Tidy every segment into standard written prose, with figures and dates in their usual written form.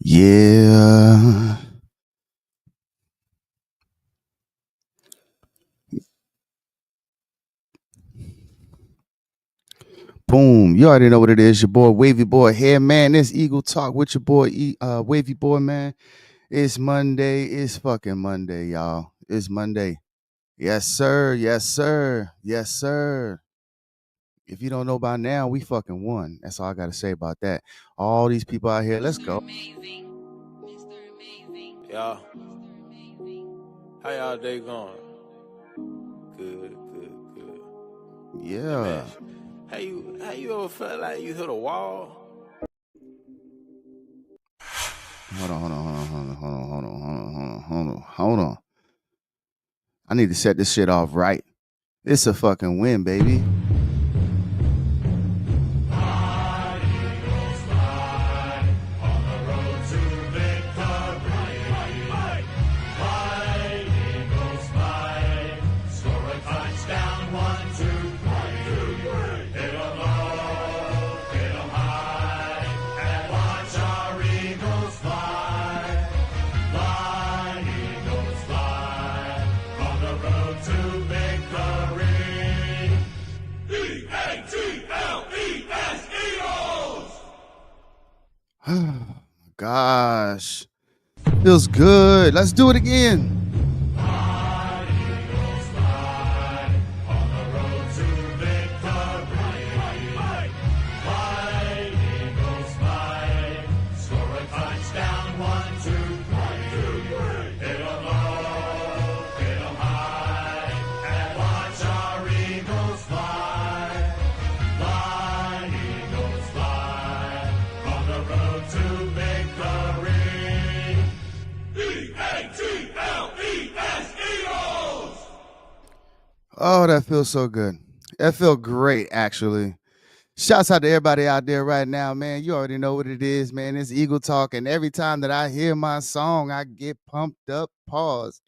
Yeah. Boom. You already know what it is. Your boy Wavy Boy here, man. This Eagle Talk with your boy Wavy Boy, man. It's Monday. It's fucking Monday, y'all. It's Monday. Yes, sir. Yes, sir. Yes, sir. If you don't know by now, we fucking won. That's all I gotta say about that. All these people out here, let's go. Y'all, how y'all day going? Good. Hey Yeah. man, how you ever felt like you hit a wall? Hold on. I need to set this shit off right. It's a fucking win, baby. Gosh, feels good. Let's do it again. Oh, that feels so good. That felt great, actually. Shouts out to everybody out there right now, man. You already know what it is, man. It's Eagle Talk, and every time that I hear my song, I get pumped up. Pause.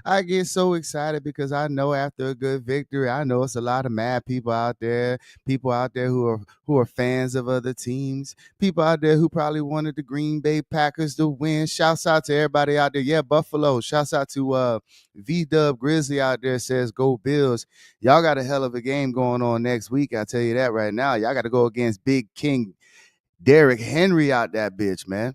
I get so excited because I know after a good victory, I know it's a lot of mad people out there who are fans of other teams, people out there who probably wanted the Green Bay Packers to win. Shouts out to everybody out there. Yeah, Buffalo. Shouts out to V Dub Grizzly out there says go Bills. Y'all got a hell of a game going on next week. I tell you that right now. Y'all got to go against Big King Derrick Henry out that bitch, man.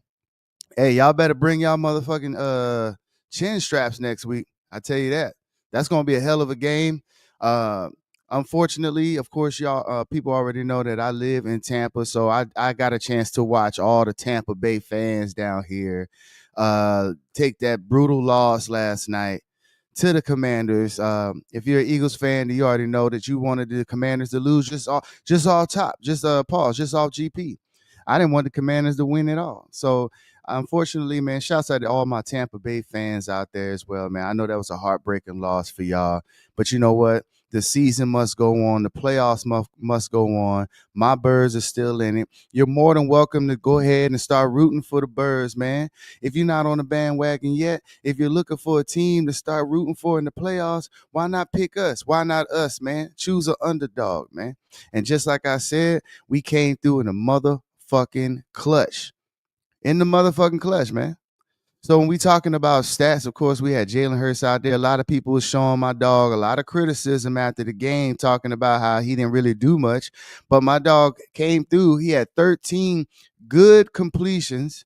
Hey, y'all better bring y'all motherfucking chin straps next week. I tell you that. That's gonna be a hell of a game. Uh Unfortunately, of course, y'all people already know that I live in Tampa, so I got a chance to watch all the Tampa Bay fans down here take that brutal loss last night to the Commanders. If you're an Eagles fan, you already know that you wanted the Commanders to lose just all top, just pause, just off GP. I didn't want the Commanders to win at all. So unfortunately, man, shouts out to all my Tampa Bay fans out there as well, man. I know that was a heartbreaking loss for y'all, but you know what? The season must go on. The playoffs must go on. My Birds are still in it. You're more than welcome to go ahead and start rooting for the Birds, man. If you're not on the bandwagon yet, if you're looking for a team to start rooting for in the playoffs, why not pick us? Why not us, man? Choose an underdog, man. And just like I said, we came through in the motherfucking clutch. In the motherfucking clutch, man. So when we talking about stats, of course, we had Jalen Hurts out there. A lot of people was showing my dog a lot of criticism after the game, talking about how he didn't really do much. But my dog came through. He had 13 good completions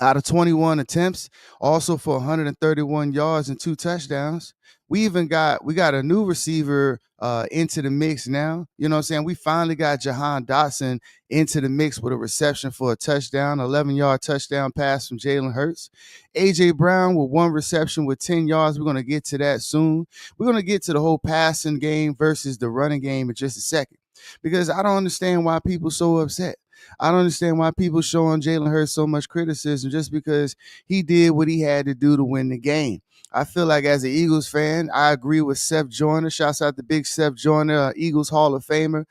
out of 21 attempts, also for 131 yards and 2 touchdowns. We got a new receiver into the mix now. You know what I'm saying? We finally got Jahan Dotson into the mix with a reception for a touchdown, 11-yard touchdown pass from Jalen Hurts. AJ Brown with 1 reception with 10 yards. We're going to get to that soon. We're going to get to the whole passing game versus the running game in just a second, because I don't understand why people so upset. I don't understand why people showing Jalen Hurts so much criticism just because he did what he had to do to win the game. I feel like as an Eagles fan, I agree with Seth Joyner. Shouts out to big Seth Joyner, Eagles Hall of Famer,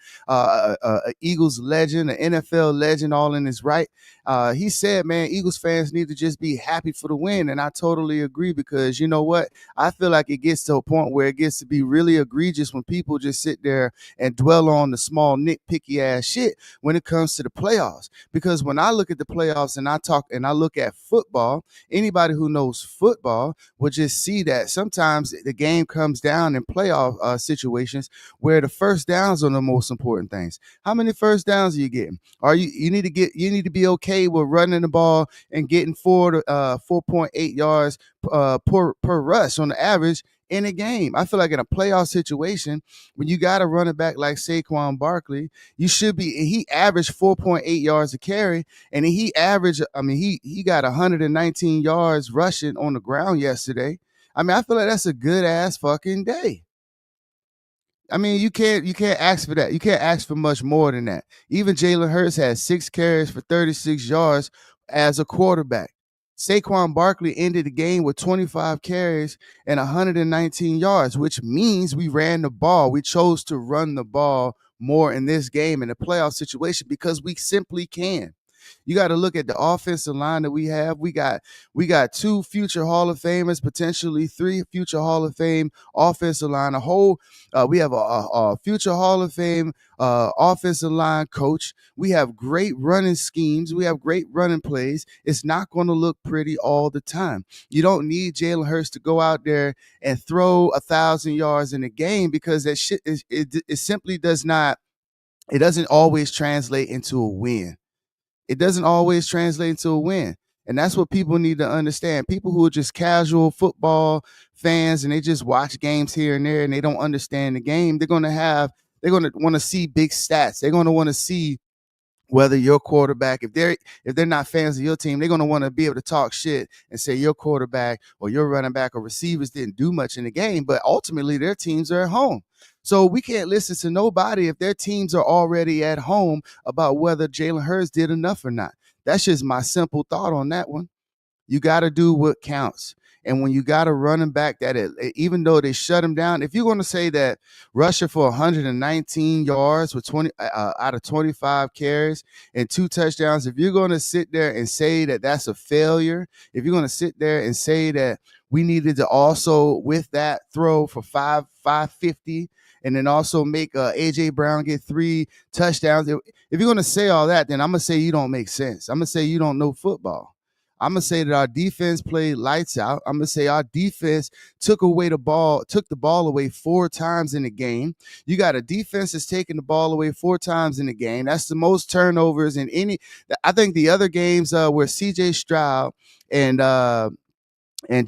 Eagles legend, an NFL legend, all in his right. He said, man, Eagles fans need to just be happy for the win. And I totally agree, because you know what? I feel like it gets to a point where it gets to be really egregious when people just sit there and dwell on the small nitpicky ass shit when it comes to the playoffs. Because when I look at the playoffs and I look at football, anybody who knows football will just see that sometimes the game comes down in playoff situations where the first downs are the most important things. How many first downs are you getting? Are you need to be okay with running the ball and getting 4.8 yards per rush on the average in a game. I feel like in a playoff situation, when you got a running back like Saquon Barkley, you should be. He averaged 4.8 yards a carry, and he averaged. I mean, he got 119 yards rushing on the ground yesterday. I mean, I feel like that's a good ass fucking day. I mean, you can't ask for that. You can't ask for much more than that. Even Jalen Hurts had 6 carries for 36 yards as a quarterback. Saquon Barkley ended the game with 25 carries and 119 yards, which means we ran the ball. We chose to run the ball more in this game in a playoff situation because we simply can. You got to look at the offensive line that we have. We got 2 future Hall of Famers, potentially 3 future Hall of Fame offensive line. We have a future Hall of Fame offensive line coach. We have great running schemes. We have great running plays. It's not going to look pretty all the time. You don't need Jalen Hurts to go out there and throw 1,000 yards in a game because that shit it simply does not. It doesn't always translate into a win. It doesn't always translate into a win. And that's what people need to understand. People who are just casual football fans and they just watch games here and there and they don't understand the game, they're going to want to see big stats. They're going to want to see whether your quarterback, if they're not fans of your team, they're going to want to be able to talk shit and say your quarterback or your running back or receivers didn't do much in the game, but ultimately their teams are at home. So we can't listen to nobody if their teams are already at home about whether Jalen Hurts did enough or not. That's just my simple thought on that one. You got to do what counts. And when you got a running back even though they shut him down, if you're going to say that Russia for 119 yards with 20 out of 25 carries and 2 touchdowns, if you're going to sit there and say that that's a failure, if you're going to sit there and say that we needed to also with that throw for 550 and then also make AJ Brown get 3 touchdowns, if you're going to say all that, then I'm going to say you don't make sense. I'm going to say you don't know football. I'm going to say that our defense played lights out. I'm going to say our defense took the ball away 4 times in the game. You got a defense that's taking the ball away 4 times in the game. That's the most turnovers in any. I think the other games where CJ Stroud and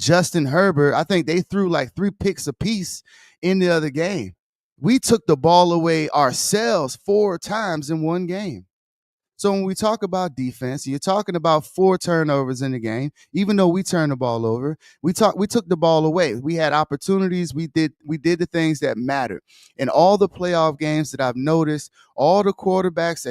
Justin Herbert, I think they threw like 3 picks apiece in the other game. We took the ball away ourselves 4 times in one game. So when we talk about defense, you're talking about 4 turnovers in the game. Even though we turned the ball over, we took the ball away. We had opportunities. We did the things that mattered. In all the playoff games that I've noticed, all the quarterbacks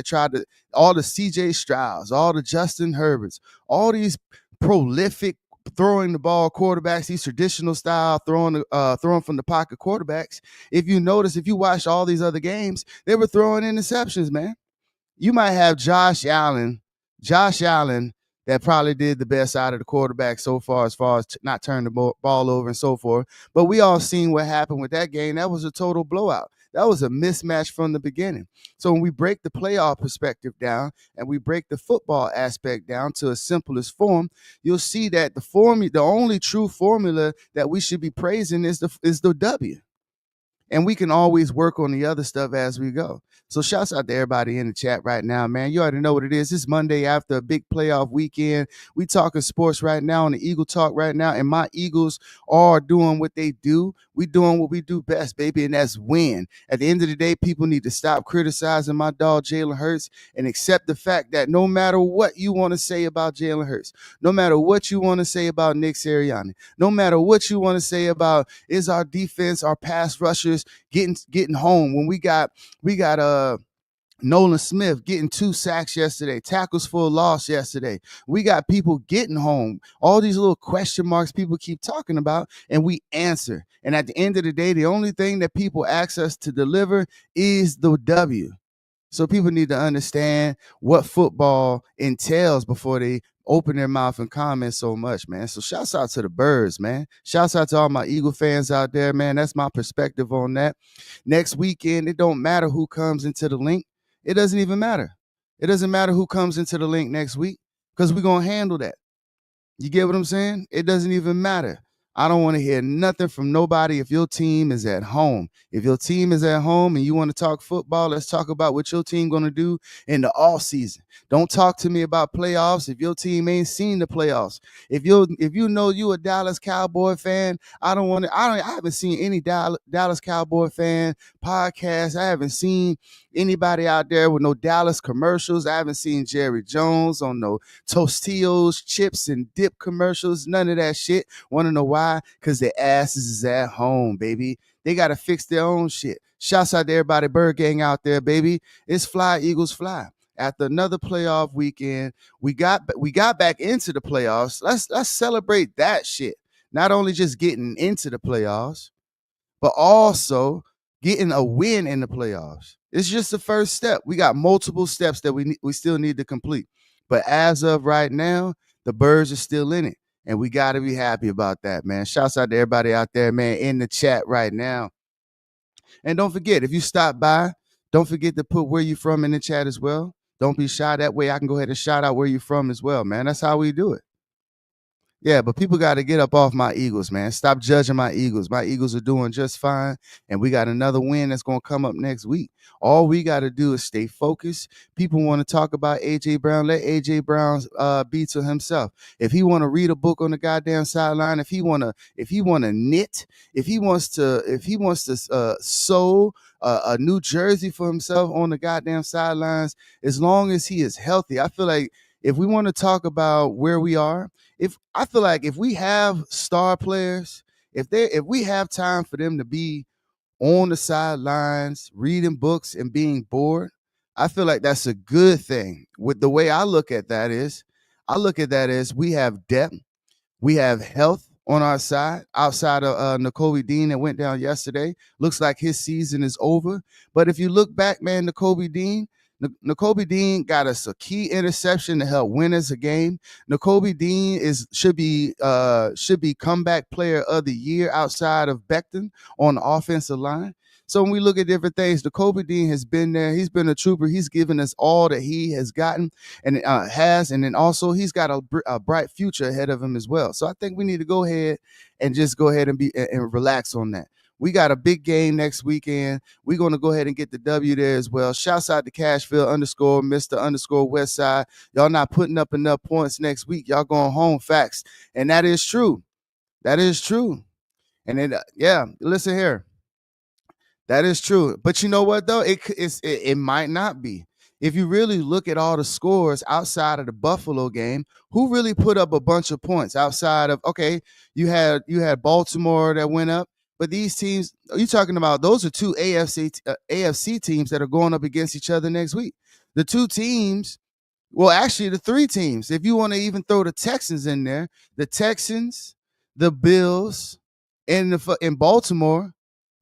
all the CJ Strouds, all the Justin Herberts, all these prolific throwing the ball quarterbacks, these traditional style throwing from the pocket quarterbacks. If you watch all these other games, they were throwing interceptions, man. You might have Josh Allen that probably did the best out of the quarterback so far as not turning the ball over and so forth. But we all seen what happened with that game. That was a total blowout. That was a mismatch from the beginning. So when we break the playoff perspective down and we break the football aspect down to a simplest form, you'll see that the only true formula that we should be praising is the W. And we can always work on the other stuff as we go. So shouts out to everybody in the chat right now, man. You already know what it is. It's Monday after a big playoff weekend. We talking sports right now on the Eagle Talk right now. And my Eagles are doing what they do. We doing what we do best, baby, and that's win. At the end of the day, people need to stop criticizing my dog Jalen Hurts and accept the fact that no matter what you want to say about Jalen Hurts, no matter what you want to say about Nick Sirianni, no matter what you want to say about is our defense, our pass rushers getting home when we got Nolan Smith getting 2 sacks yesterday, tackles for a loss yesterday. We got people getting home. All these little question marks people keep talking about, and we answer. And at the end of the day, the only thing that people ask us to deliver is the W. So people need to understand what football entails before they open their mouth and comment so much, man. So shouts out to the birds, man. Shouts out to all my Eagle fans out there, man. That's my perspective on that. Next weekend, it don't matter who comes into the link. It doesn't even matter. It doesn't matter who comes into the link next week because we're going to handle that. You get what I'm saying? It doesn't even matter. I don't want to hear nothing from nobody if your team is at home. If your team is at home and you want to talk football, let's talk about what your team going to do in the off season. Don't talk to me about playoffs if your team ain't seen the playoffs. If you know you a Dallas Cowboy fan, I haven't seen any Dallas Cowboy fan podcast. I haven't seen anybody out there with no Dallas commercials. I haven't seen Jerry Jones on no Tostillos, chips, and dip commercials. None of that shit. Want to know why? Because their asses is at home, baby. They got to fix their own shit. Shouts out to everybody, Bird Gang out there, baby. It's fly, Eagles fly. After another playoff weekend, we got back into the playoffs. Let's celebrate that shit. Not only just getting into the playoffs, but also getting a win in the playoffs. It's just the first step. We got multiple steps that we still need to complete. But as of right now, the Birds are still in it. And we got to be happy about that, man. Shouts out to everybody out there, man, in the chat right now. And don't forget, if you stop by, don't forget to put where you from in the chat as well. Don't be shy. That way I can go ahead and shout out where you from as well, man. That's how we do it. Yeah, but people got to get up off my Eagles, man. Stop judging my Eagles. My Eagles are doing just fine, and we got another win that's going to come up next week. All we got to do is stay focused. People want to talk about AJ Brown. Let AJ Brown be to himself. If he want to read a book on the goddamn sideline, if he want to knit, if he wants to sew a new jersey for himself on the goddamn sidelines, as long as he is healthy, I feel like if we want to talk about where we are, if I feel like if we have star players, if we have time for them to be on the sidelines reading books and being bored, I feel like that's a good thing. With the way I look at that is, I look at that as we have depth, we have health on our side, outside of N'Kobe Dean that went down yesterday. Looks like his season is over. But if you look back, man, N'Kobe Dean got us a key interception to help win us a game. N'Kobe Dean should be comeback player of the year outside of Becton on the offensive line. So when we look at different things, N'Kobe Dean has been there. He's been a trooper. He's given us all that he has gotten and and then also he's got a bright future ahead of him as well. So I think we need to go ahead and just go ahead and relax on that. We got a big game next weekend. We're going to go ahead and get the W there as well. Shouts out to Cashville _ Mr. _ Westside. Y'all not putting up enough points next week. Y'all going home, facts. And that is true. That is true. And then, yeah, listen here. That is true. But you know what though? It might not be. If you really look at all the scores outside of the Buffalo game, who really put up a bunch of points outside of, okay, you had Baltimore that went up, but these teams, are you talking about, those are two AFC teams that are going up against each other next week. The two teams, well, actually the three teams, if you want to even throw the Texans in there, the Texans, the Bills, and in Baltimore,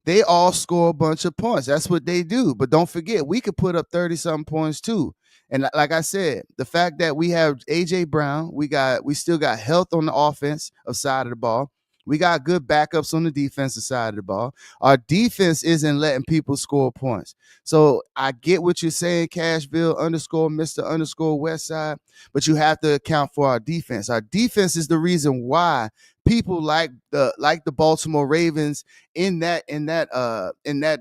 they all score a bunch of points. That's what they do. But don't forget, we could put up 30-something points too. And like I said, the fact that we have AJ Brown, we still got health on the offense side of the ball. We got good backups on the defensive side of the ball. Our defense isn't letting people score points. So I get what you're saying, Cashville _ Mr. _ Westside, but you have to account for our defense. Our defense is the reason why people like the Baltimore Ravens in that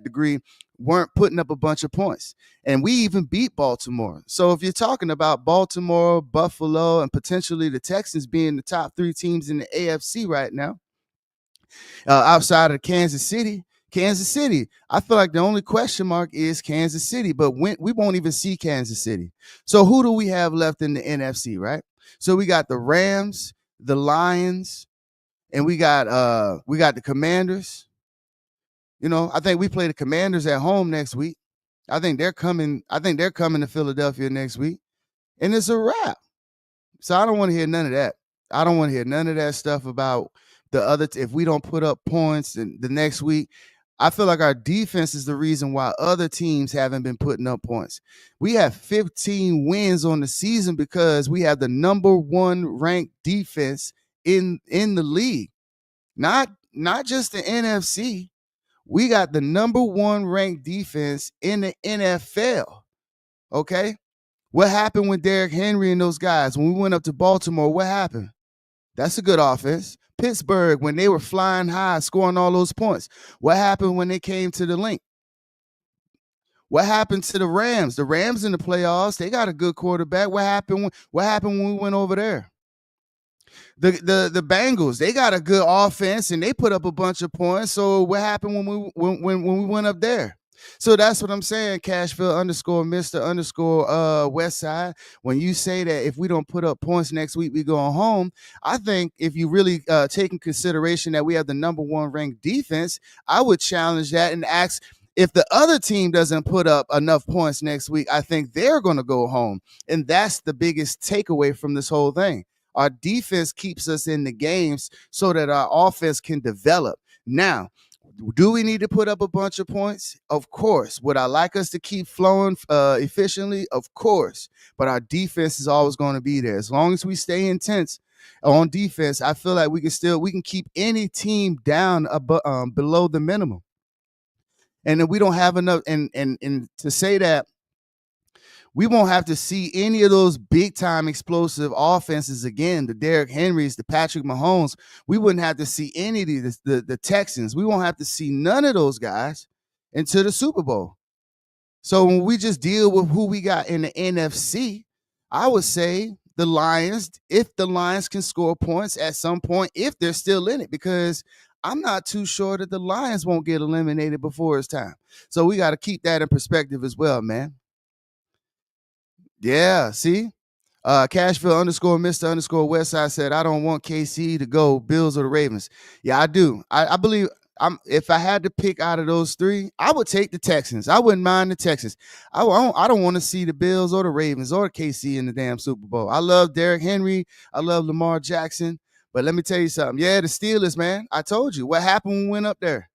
degree weren't putting up a bunch of points. And we even beat Baltimore. So if you're talking about Baltimore, Buffalo, and potentially the Texans being the top three teams in the AFC right now, outside of Kansas City, I feel like the only question mark is Kansas City, but we won't even see Kansas City. So who do we have left in the NFC, right? So we got the Rams, the Lions, and we got the Commanders. I think we play the Commanders at home next week. I think they're coming to Philadelphia next week, and it's a wrap. So I don't want to hear none of that. I don't want to hear none of that stuff about the other. If we don't put up points in the next week, I feel like our defense is the reason why other teams haven't been putting up points. We have 15 wins on the season because we have the number one ranked defense in the league. Not just the NFC. We got the number one ranked defense in the NFL. Okay? What happened with Derrick Henry and those guys when we went up to Baltimore? What happened? That's a good offense. Pittsburgh, when they were flying high, scoring all those points. What happened when they came to the link? What happened to the Rams? The Rams in the playoffs, they got a good quarterback. What happened when we went over there? The Bengals, they got a good offense and they put up a bunch of points. So what happened when we went up there? So that's what I'm saying, Cashville underscore Mr. underscore West Side. When you say that if we don't put up points next week, we going home. I think if you really take in consideration that we have the number one ranked defense, I would challenge that and ask if the other team doesn't put up enough points next week, I think they're going to go home. And that's the biggest takeaway from this whole thing. Our defense keeps us in the games so that our offense can develop. Now, do we need to put up a bunch of points? Of course. Would I like us to keep flowing efficiently? Of course. But our defense is always going to be there. As long as we stay intense on defense, I feel like we can keep any team down below the minimum. And then we don't have enough. And to say that we won't have to see any of those big time explosive offenses again. The Derrick Henrys, the Patrick Mahomes. We wouldn't have to see any of the Texans. We won't have to see none of those guys until the Super Bowl. So when we just deal with who we got in the NFC, I would say the Lions, if the Lions can score points at some point, if they're still in it, because I'm not too sure that the Lions won't get eliminated before it's time. So we got to keep that in perspective as well, man. Yeah, see? Cashville underscore Mr. underscore Westside said, I don't want KC to go, Bills or the Ravens. Yeah, I do. I believe if I had to pick out of those three, I would take the Texans. I wouldn't mind the Texans. I don't want to see the Bills or the Ravens or KC in the damn Super Bowl. I love Derrick Henry. I love Lamar Jackson. But let me tell you something. Yeah, the Steelers, man. I told you what happened when we went up there.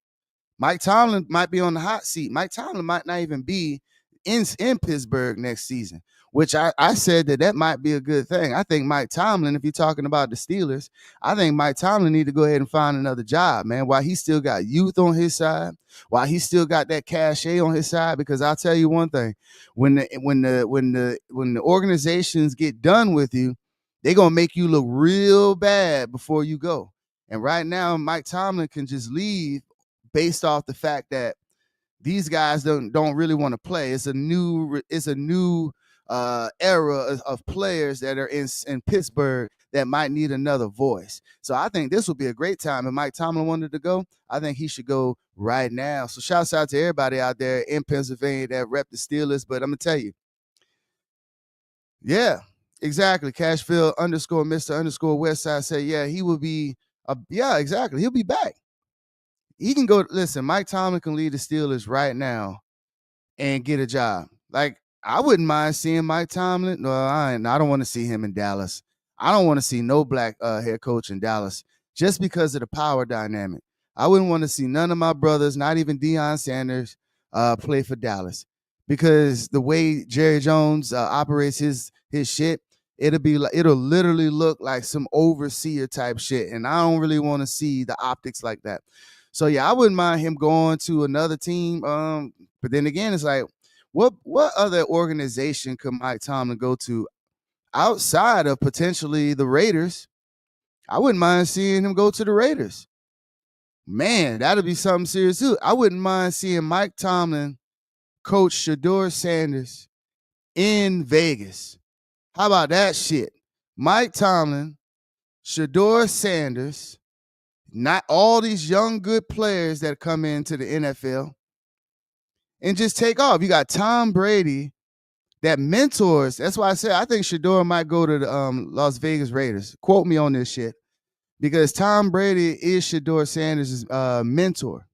Mike Tomlin might be on the hot seat. Mike Tomlin might not even be in Pittsburgh next season, which I said that might be a good thing. I think Mike Tomlin, if you're talking about the Steelers, I think Mike Tomlin need to go ahead and find another job, man, while he still got youth on his side, while he still got that cachet on his side. Because I'll tell you one thing, when the organizations get done with you, they're going to make you look real bad before you go. And right now, Mike Tomlin can just leave based off the fact that these guys don't really want to play. It's a new era of players that are in Pittsburgh that might need another voice. So I think this would be a great time. If Mike Tomlin wanted to go, I think he should go right now. So shouts out to everybody out there in Pennsylvania that rep the Steelers. But I'm gonna tell you, yeah, exactly. Cashville underscore Mr. underscore Westside said, yeah, he will be. Yeah, exactly. He'll be back. He can go. Listen, Mike Tomlin can lead the Steelers right now and get a job. Like, I wouldn't mind seeing Mike Tomlin. No, I don't want to see him in Dallas. I don't want to see no black head coach in Dallas just because of the power dynamic. I wouldn't want to see none of my brothers, not even Deion Sanders, play for Dallas because the way Jerry Jones operates his shit, it'll literally look like some overseer type shit, and I don't really want to see the optics like that. So yeah, I wouldn't mind him going to another team. But then again, it's like, what other organization could Mike Tomlin go to outside of potentially the Raiders? I wouldn't mind seeing him go to the Raiders. Man, that'd be something serious too. I wouldn't mind seeing Mike Tomlin coach Shador Sanders in Vegas. How about that shit? Mike Tomlin, Shador Sanders, not all these young good players that come into the NFL and just take off. You got Tom Brady that mentors. That's why I said I think Shador might go to the Las Vegas Raiders. Quote me on this shit. Because Tom Brady is Shador Sanders' mentor.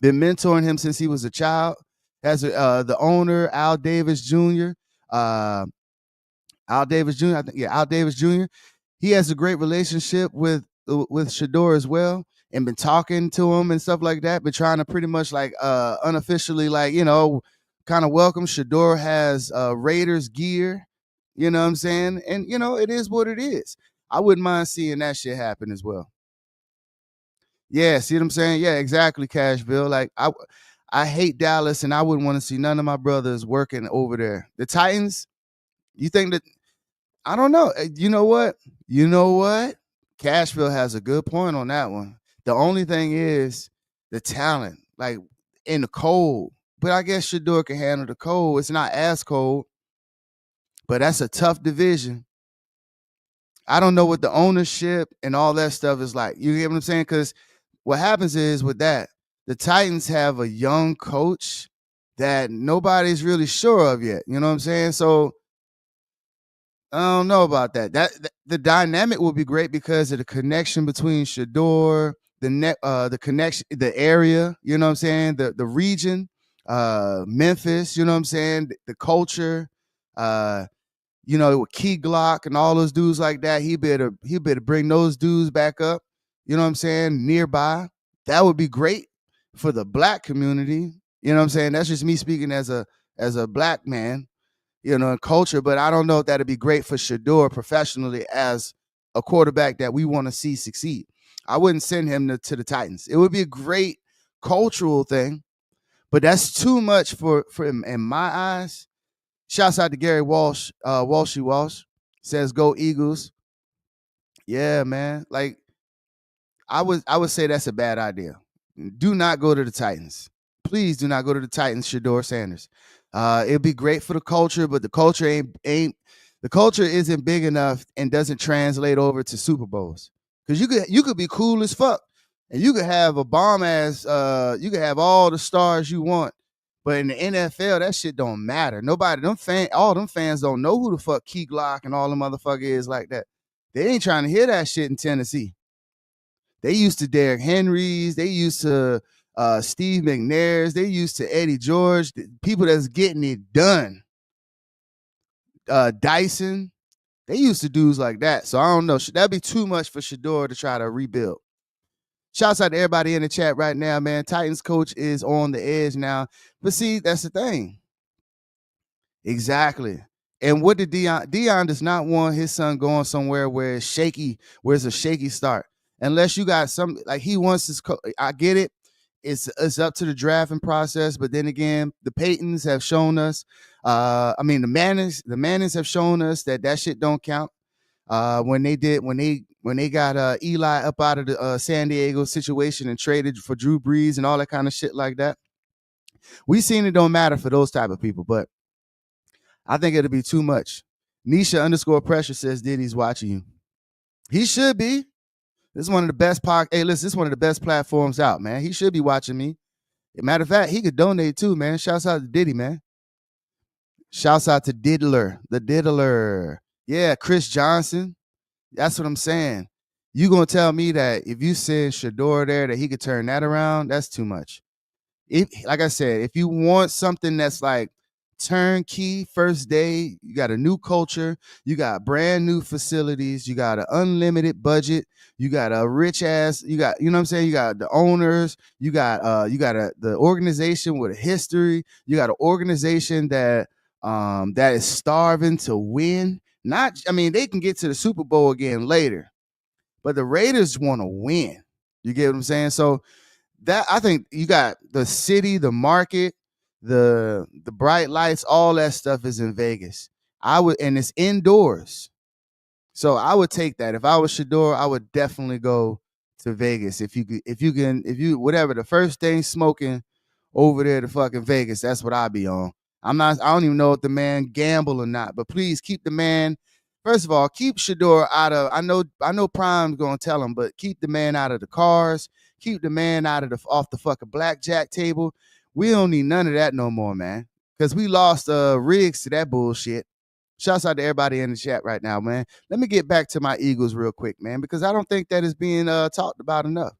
Been mentoring him since he was a child. As the owner, Al Davis Jr. Al Davis Jr. I think, yeah, Al Davis Jr. He has a great relationship with Shador as well, and been talking to him and stuff like that. Been trying to pretty much like unofficially, like, kind of welcome. Shador has Raiders gear. You know what I'm saying? And it is what it is. I wouldn't mind seeing that shit happen as well. Yeah, see what I'm saying? Yeah, exactly, Cashville. Like I hate Dallas, and I wouldn't want to see none of my brothers working over there. The Titans, You think that I don't know. You know what? You know what? Cashville has a good point on that one. The only thing is the talent, like in the cold. But I guess Shador can handle the cold. It's not as cold, but that's a tough division. I don't know what the ownership and all that stuff is like. You get what I'm saying? Because what happens is with that, the Titans have a young coach that nobody's really sure of yet. You know what I'm saying? So I don't know about that. The dynamic will be great because of the connection between Shador, the connection, the area. You know what I'm saying? The region, Memphis. You know what I'm saying? The culture. Uh, with Key Glock and all those dudes like that, he better bring those dudes back up. You know what I'm saying? Nearby. That would be great for the black community. You know what I'm saying? That's just me speaking as a black man, and culture. But I don't know if that'd be great for Shador professionally as a quarterback that we want to see succeed. I wouldn't send him to the Titans. It would be a great cultural thing, but that's too much for him in my eyes. Shouts out to Gary Walsh, Walshy Walsh says go Eagles. Yeah, man. Like I would say that's a bad idea. Do not go to the Titans. Please do not go to the Titans, Shador Sanders. It'd be great for the culture, but the culture ain't the culture isn't big enough and doesn't translate over to Super Bowls. Because you could be cool as fuck and you could have a bomb ass you could have all the stars you want. But in the NFL, that shit don't matter. Nobody, all them fans don't know who the fuck Key Glock and all them motherfucker is like that. They ain't trying to hear that shit in Tennessee. They used to Derrick Henrys. They used to Steve McNair's. They used to Eddie George. People that's getting it done. Dyson. They used to dudes like that. So I don't know. That'd be too much for Shador to try to rebuild. Shouts out to everybody in the chat right now, man. Titans coach is on the edge now. But see, that's the thing. Exactly. And what did Dion does not want his son going somewhere where it's shaky, where it's a shaky start. Unless you got some like he wants his I get it. It's up to the drafting process, but then again, the Paytons have shown us the Mannings have shown us that shit don't count. When they got Eli up out of the San Diego situation and traded for Drew Brees and all that kind of shit like that. We seen it don't matter for those type of people, but I think it'll be too much. Nisha underscore pressure says Diddy's watching you. He should be. This is one of the best Hey, listen, this is one of the best platforms out, man. He should be watching me. Matter of fact, he could donate too, man. Shouts out to Diddy, man. Shouts out to Diddler, the Diddler. Yeah, Chris Johnson. That's what I'm saying. You gonna tell me that if you send Shador there that he could turn that around? That's too much. Like I said, if you want something that's like turnkey first day, you got a new culture, you got brand new facilities, you got an unlimited budget, you got a rich ass, you know what I'm saying, you got the owners, you got the organization with a history, you got an organization that is starving to win. They can get to the Super Bowl again later, but the Raiders want to win. You get what I'm saying? So that I think you got the city, the market, the bright lights, all that stuff is in Vegas. And it's indoors. So I would take that. If I was Shador, I would definitely go to Vegas. If you whatever the first thing smoking over there to fucking Vegas, that's what I'd be on. I don't even know if the man gamble or not, but please keep the man. First of all, keep Shador out of. I know Prime's gonna tell him, but keep the man out of the cars. Keep the man out of off the fucking blackjack table. We don't need none of that no more, man. Because we lost Riggs to that bullshit. Shouts out to everybody in the chat right now, man. Let me get back to my Eagles real quick, man, because I don't think that is being talked about enough.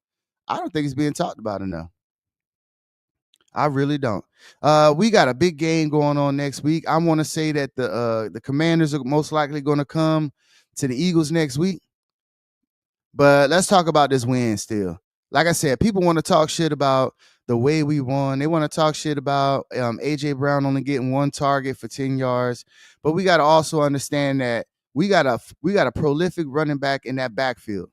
I don't think it's being talked about enough. I really don't. We got a big game going on next week. I want to say that the Commanders are most likely going to come to the Eagles next week. But let's talk about this win still. Like I said, people want to talk shit about the way we won. They want to talk shit about A.J. Brown only getting one target for 10 yards. But we got to also understand that we got a prolific running back in that backfield.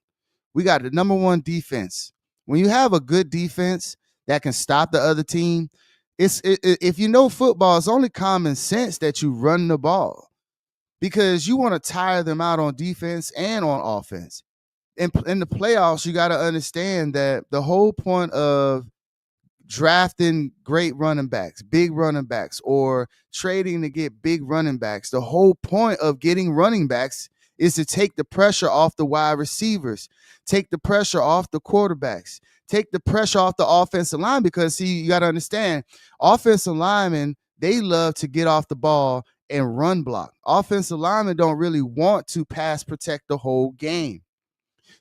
We got the number one defense. When you have a good defense that can stop the other team, if you know football, it's only common sense that you run the ball. because you want to tire them out on defense and on offense. In the playoffs, you got to understand that the whole point of drafting great running backs, big running backs, or trading to get big running backs. The whole point of getting running backs is to take the pressure off the wide receivers, take the pressure off the quarterbacks, take the pressure off the offensive line. Because, see, you got to understand, offensive linemen, they love to get off the ball and run block. Offensive linemen don't really want to pass protect the whole game.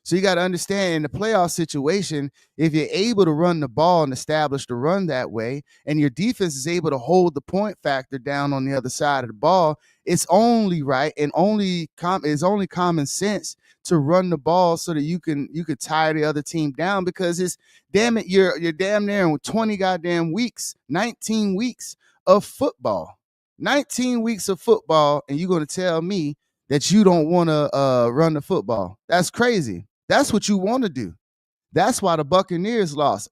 So you got to understand, in the playoff situation, if you're able to run the ball and establish the run that way, and your defense is able to hold the point factor down on the other side of the ball, it's only right and it's only common sense to run the ball so that you could tire the other team down. Because it's, damn it, you're damn near in 20 goddamn weeks, 19 weeks of football. 19 weeks of football, and you're going to tell me that you don't want to run the football? That's crazy. That's what you want to do. That's why the Buccaneers lost.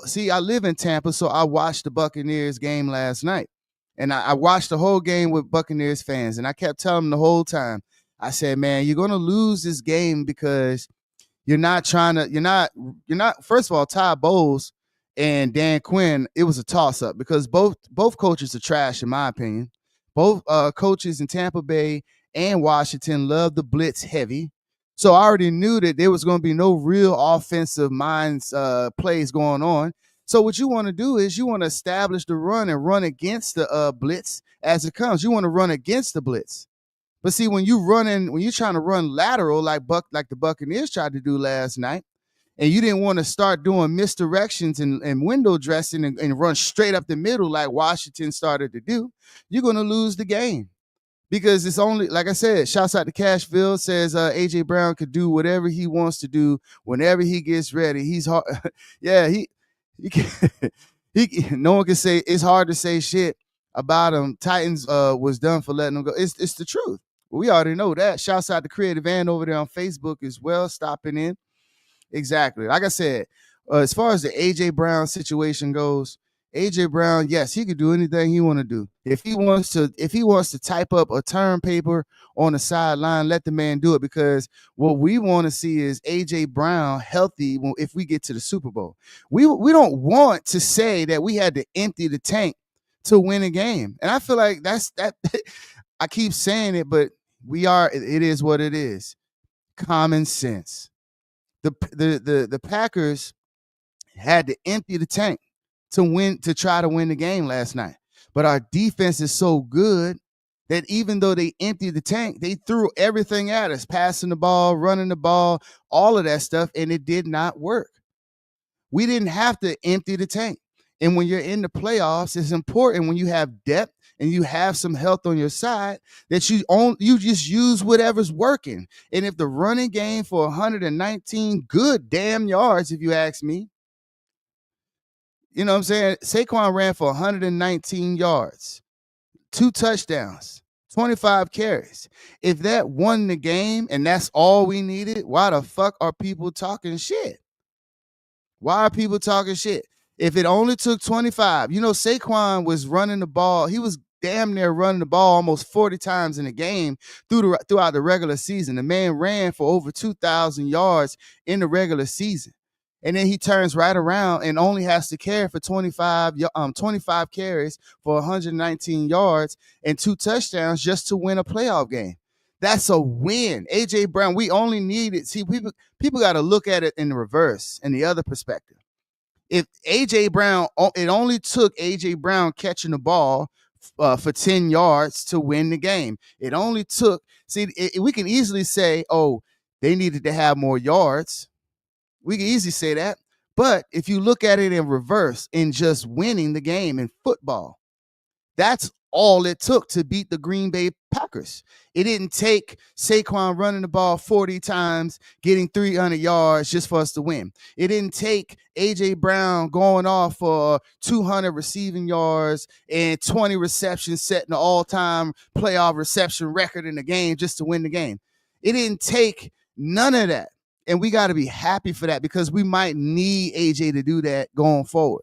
See, I live in Tampa, so I watched the Buccaneers game last night, and I watched the whole game with Buccaneers fans, and I kept telling them the whole time. I said, "Man, you're gonna lose this game because you're not trying to. You're not. First of all, Ty Bowles and Dan Quinn, it was a toss up because both coaches are trash in my opinion. Both coaches in Tampa Bay and Washington love the blitz heavy. So I already knew that there was going to be no real offensive minds plays going on. So what you want to do is you want to establish the run and run against the blitz as it comes. You want to run against the blitz. But see, when you're trying to run lateral like the Buccaneers tried to do last night, and you didn't want to start doing misdirections and window dressing and run straight up the middle like Washington started to do, you're going to lose the game. Because it's only, like I said, shouts out to Cashville, says AJ Brown could do whatever he wants to do whenever he gets ready. He's hard. Yeah, he can, no one can say, it's hard to say shit about him. Titans was done for letting him go. It's the truth. We already know that. Shouts out to Creative Ann over there on Facebook as well, stopping in. Exactly. Like I said, as far as the AJ Brown situation goes, AJ Brown, yes, he could do anything he want to do. If he wants to type up a term paper on the sideline, let the man do it. Because what we want to see is AJ Brown healthy if we get to the Super Bowl. We don't want to say that we had to empty the tank to win a game. And I feel like that's that. I keep saying it, but it is what it is. Common sense. The Packers had to empty the tank to try to win the game last night. But our defense is so good that even though they emptied the tank, they threw everything at us, passing the ball, running the ball, all of that stuff, and it did not work. We didn't have to empty the tank. And when you're in the playoffs, it's important when you have depth and you have some health on your side that you just use whatever's working. And if the running game for 119 good damn yards, if you ask me, you know what I'm saying? Saquon ran for 119 yards, 2 touchdowns, 25 carries. If that won the game and that's all we needed, why the fuck are people talking shit? Why are people talking shit? If it only took 25, Saquon was running the ball. He was damn near running the ball almost 40 times in a game throughout the regular season. The man ran for over 2,000 yards in the regular season. And then he turns right around and only has to carry for 25 carries for 119 yards and 2 touchdowns just to win a playoff game. That's a win. AJ Brown, we only needed, see, people got to look at it in the reverse, in the other perspective. If AJ Brown, it only took AJ Brown catching the ball for 10 yards to win the game. It only took, we can easily say, oh, they needed to have more yards. We can easily say that. But if you look at it in reverse, in just winning the game in football, that's all it took to beat the Green Bay Packers. It didn't take Saquon running the ball 40 times, getting 300 yards just for us to win. It didn't take AJ Brown going off for 200 receiving yards and 20 receptions, setting the all-time playoff reception record in the game just to win the game. It didn't take none of that. And we got to be happy for that because we might need AJ to do that going forward.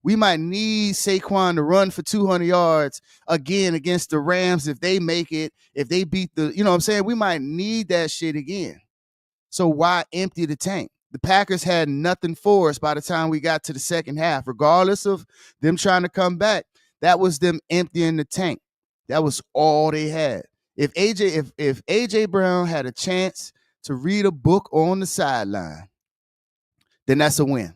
We might need Saquon to run for 200 yards again against the Rams if they make it, if they beat the, you know what I'm saying? We might need that shit again. So why empty the tank? The Packers had nothing for us by the time we got to the second half, regardless of them trying to come back. That was them emptying the tank. That was all they had. If AJ Brown had a chance to read a book on the sideline, then that's a win.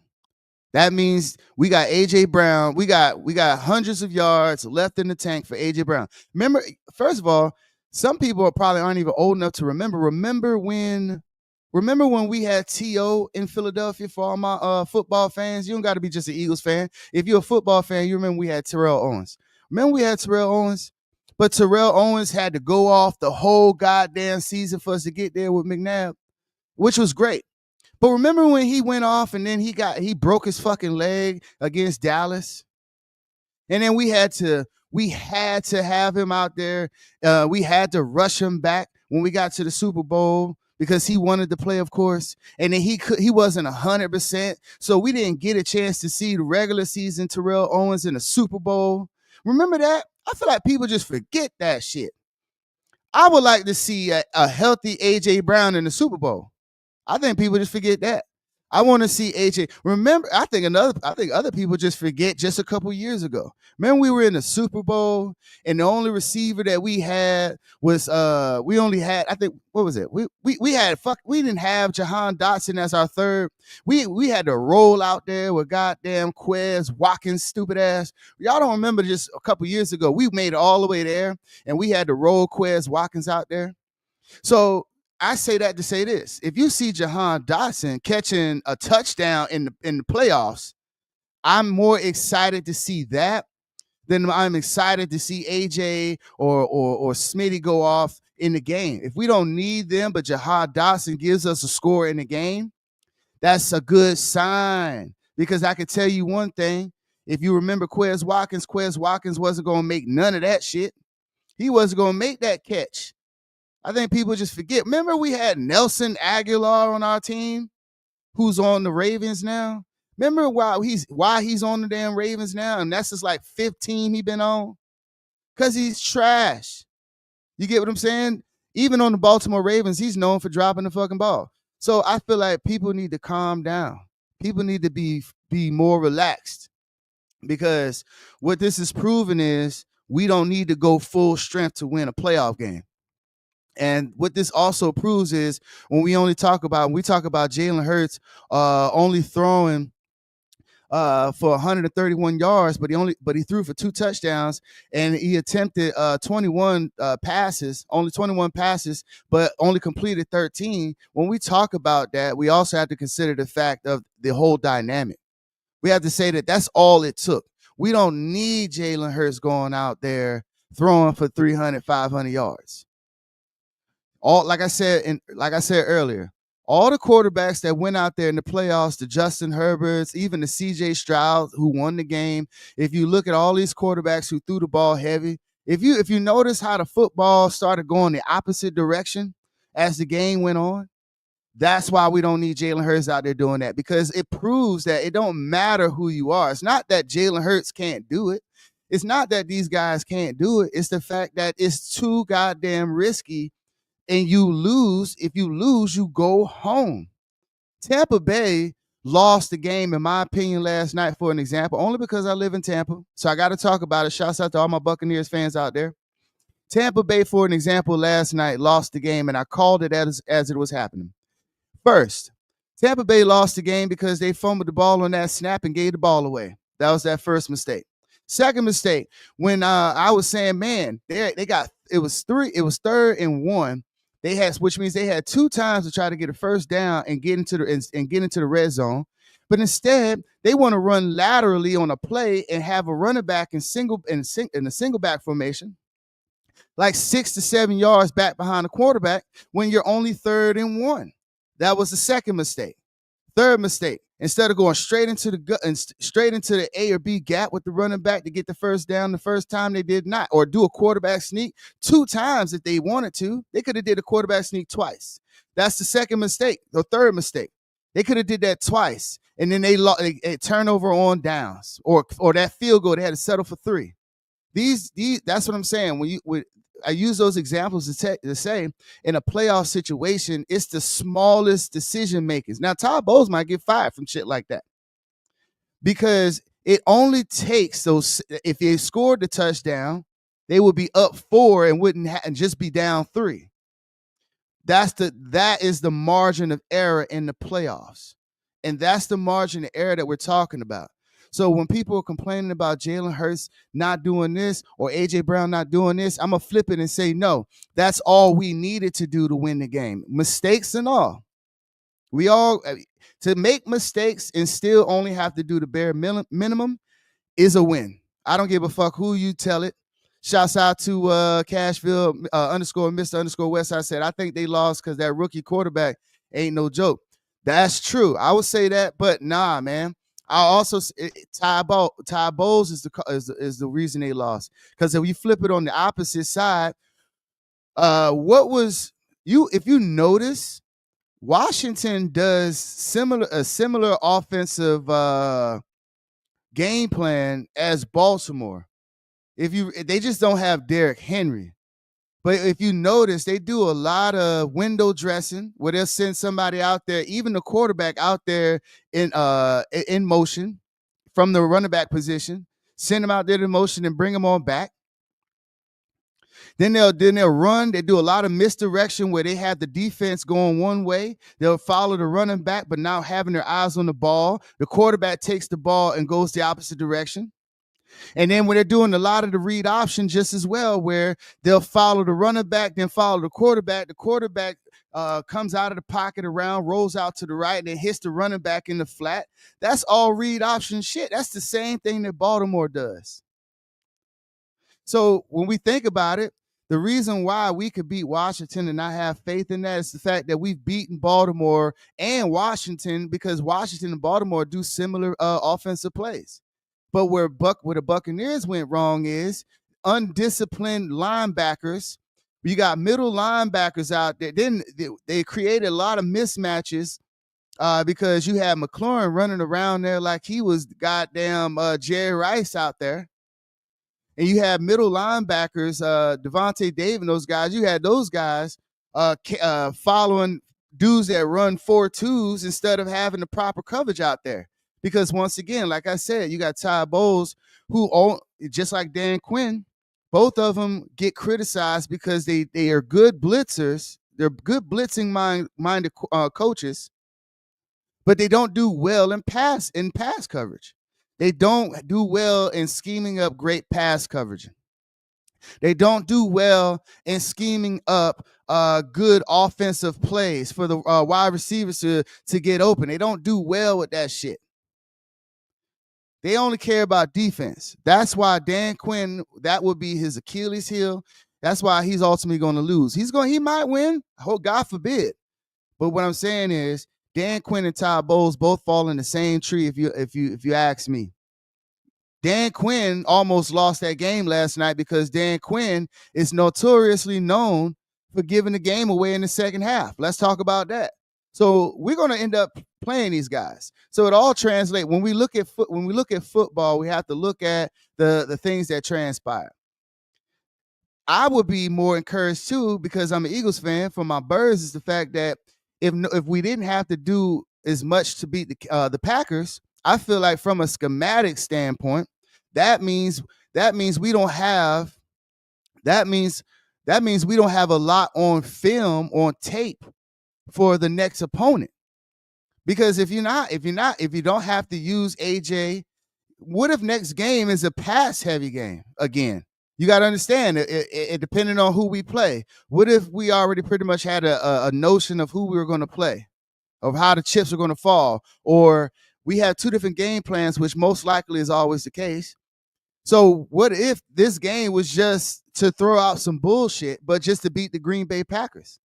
That means we got AJ Brown. We got hundreds of yards left in the tank for AJ Brown. Remember, first of all, some people probably aren't even old enough to remember. Remember when we had T.O. in Philadelphia for all my football fans? You don't got to be just an Eagles fan. If you're a football fan, you remember we had Terrell Owens. Remember we had Terrell Owens? But Terrell Owens had to go off the whole goddamn season for us to get there with McNabb, which was great. But remember when he went off and then he broke his fucking leg against Dallas? And then we had to have him out there. We had to rush him back when we got to the Super Bowl because he wanted to play, of course. And then he wasn't 100%. So we didn't get a chance to see the regular season Terrell Owens in the Super Bowl. Remember that? I feel like people just forget that shit. I would like to see a healthy AJ Brown in the Super Bowl. I think people just forget that. I want to see AJ. Remember, I think other people just forget just a couple years ago. Remember, we were in the Super Bowl, and the only receiver that we had was we only had, I think, what was it? We didn't have Jahan Dotson as our third. We had to roll out there with goddamn Quez Watkins, stupid ass. Y'all don't remember just a couple years ago? We made it all the way there, and we had to roll Quez Watkins out there. So I say that to say this: if you see Jahan Dotson catching a touchdown in the playoffs, I'm more excited to see that than I'm excited to see AJ or Smitty go off in the game. If we don't need them, but Jahan Dotson gives us a score in the game, that's a good sign. Because I can tell you one thing: if you remember Quez Watkins wasn't going to make none of that shit. He wasn't going to make that catch. I think people just forget. Remember, we had Nelson Aguilar on our team, who's on the Ravens now. Remember why he's on the damn Ravens now, and that's just like 15 he been on, because he's trash. You get what I'm saying? Even on the Baltimore Ravens, he's known for dropping the fucking ball. So I feel like people need to calm down. People need to be more relaxed, because what this is proving is we don't need to go full strength to win a playoff game. And what this also proves is when we talk about Jalen Hurts only throwing for 131 yards, but he threw for 2 touchdowns, and he attempted 21 passes, only 21 passes, but only completed 13. When we talk about that, we also have to consider the fact of the whole dynamic. We have to say that that's all it took. We don't need Jalen Hurts going out there throwing for 300, 500 yards. Like I said earlier, all the quarterbacks that went out there in the playoffs, the Justin Herberts, even the CJ Stroud who won the game, if you look at all these quarterbacks who threw the ball heavy, if you notice how the football started going the opposite direction as the game went on, that's why we don't need Jalen Hurts out there doing that, because it proves that it don't matter who you are. It's not that Jalen Hurts can't do it. It's not that these guys can't do it. It's the fact that it's too goddamn risky. And you lose. If you lose, you go home. Tampa Bay lost the game, in my opinion, last night, for an example, only because I live in Tampa. So I got to talk about it. Shouts out to all my Buccaneers fans out there. Tampa Bay, for an example, last night lost the game, and I called it as it was happening. First, Tampa Bay lost the game because they fumbled the ball on that snap and gave the ball away. That was that first mistake. Second mistake, when I was saying, man, it was 3rd and 1. Which means they had 2 times to try to get a first down and get into the red zone. But instead, they want to run laterally on a play and have a running back in a single back formation, like 6 to 7 yards back behind the quarterback when you're only 3rd and 1. That was the second mistake. Third mistake, instead of going straight into the A or B gap with the running back to get the first down the first time, they did not, or do a quarterback sneak 2 times if they wanted to. They could have did a quarterback sneak twice. That's the second mistake, or third mistake. They could have did that twice, and then they turnover on downs, or that field goal they had to settle for 3. These that's what I'm saying. I use those examples to say in a playoff situation, it's the smallest decision makers. Now, Todd Bowles might get fired from shit like that because it only takes those. If they scored the touchdown, they would be up 4 and wouldn't and just be down 3. That is the margin of error in the playoffs, and that's the margin of error that we're talking about. So when people are complaining about Jalen Hurts not doing this or AJ Brown not doing this, I'm gonna flip it and say no. That's all we needed to do to win the game, mistakes and all. We all to make mistakes and still only have to do the bare minimum is a win. I don't give a fuck who you tell it. Shouts out to Cashville underscore Mr. underscore Westside said, I think they lost because that rookie quarterback ain't no joke. That's true. I would say that, but nah, man. I also Ty Bowles is the reason they lost. Because if you flip it on the opposite side, what was you if you notice, Washington does a similar offensive game plan as Baltimore. They just don't have Derrick Henry. But if you notice, they do a lot of window dressing where they'll send somebody out there, even the quarterback out there in motion from the running back position, send them out there in motion and bring them on back. Then they'll run. They do a lot of misdirection where they have the defense going one way. They'll follow the running back, but now having their eyes on the ball. The quarterback takes the ball and goes the opposite direction. And then when they're doing a lot of the read option just as well, where they'll follow the running back, then follow the quarterback. The quarterback comes out of the pocket around, rolls out to the right, and then hits the running back in the flat. That's all read option shit. That's the same thing that Baltimore does. So when we think about it, the reason why we could beat Washington and not have faith in that is the fact that we've beaten Baltimore and Washington because Washington and Baltimore do similar offensive plays. But where the Buccaneers went wrong is undisciplined linebackers. You got middle linebackers out there. Then they created a lot of mismatches because you had McLaurin running around there like he was goddamn Jerry Rice out there. And you have middle linebackers, Devontae Davis, those guys. You had those guys following dudes that run 4.2s instead of having the proper coverage out there. Because once again, like I said, you got Ty Bowles, who just like Dan Quinn, both of them get criticized because they are good blitzers. They're good blitzing minded coaches, but they don't do well in pass coverage. They don't do well in scheming up great pass coverage. They don't do well in scheming up good offensive plays for the wide receivers to get open. They don't do well with that shit. They only care about defense. That's why Dan Quinn, that would be his Achilles heel. That's why he's ultimately going to lose. He might win. Oh, God forbid. But what I'm saying is Dan Quinn and Ty Bowles both fall in the same tree if you ask me. Dan Quinn almost lost that game last night because Dan Quinn is notoriously known for giving the game away in the second half. Let's talk about that. So we're going to end up playing these guys. So it all translates. When we look at football, we have to look at the things that transpire. I would be more encouraged too, because I'm an Eagles fan. For my Birds, is the fact that if we didn't have to do as much to beat the Packers, I feel like from a schematic standpoint, that means we don't have a lot on film, on tape for the next opponent. Because if you don't have to use AJ, what if next game is a pass heavy game again? You got to understand it depending on who we play. What if we already pretty much had a notion of who we were going to play, of how the chips are going to fall, or we have two different game plans, which most likely is always the case. So what if this game was just to throw out some bullshit, but just to beat the Green Bay Packers?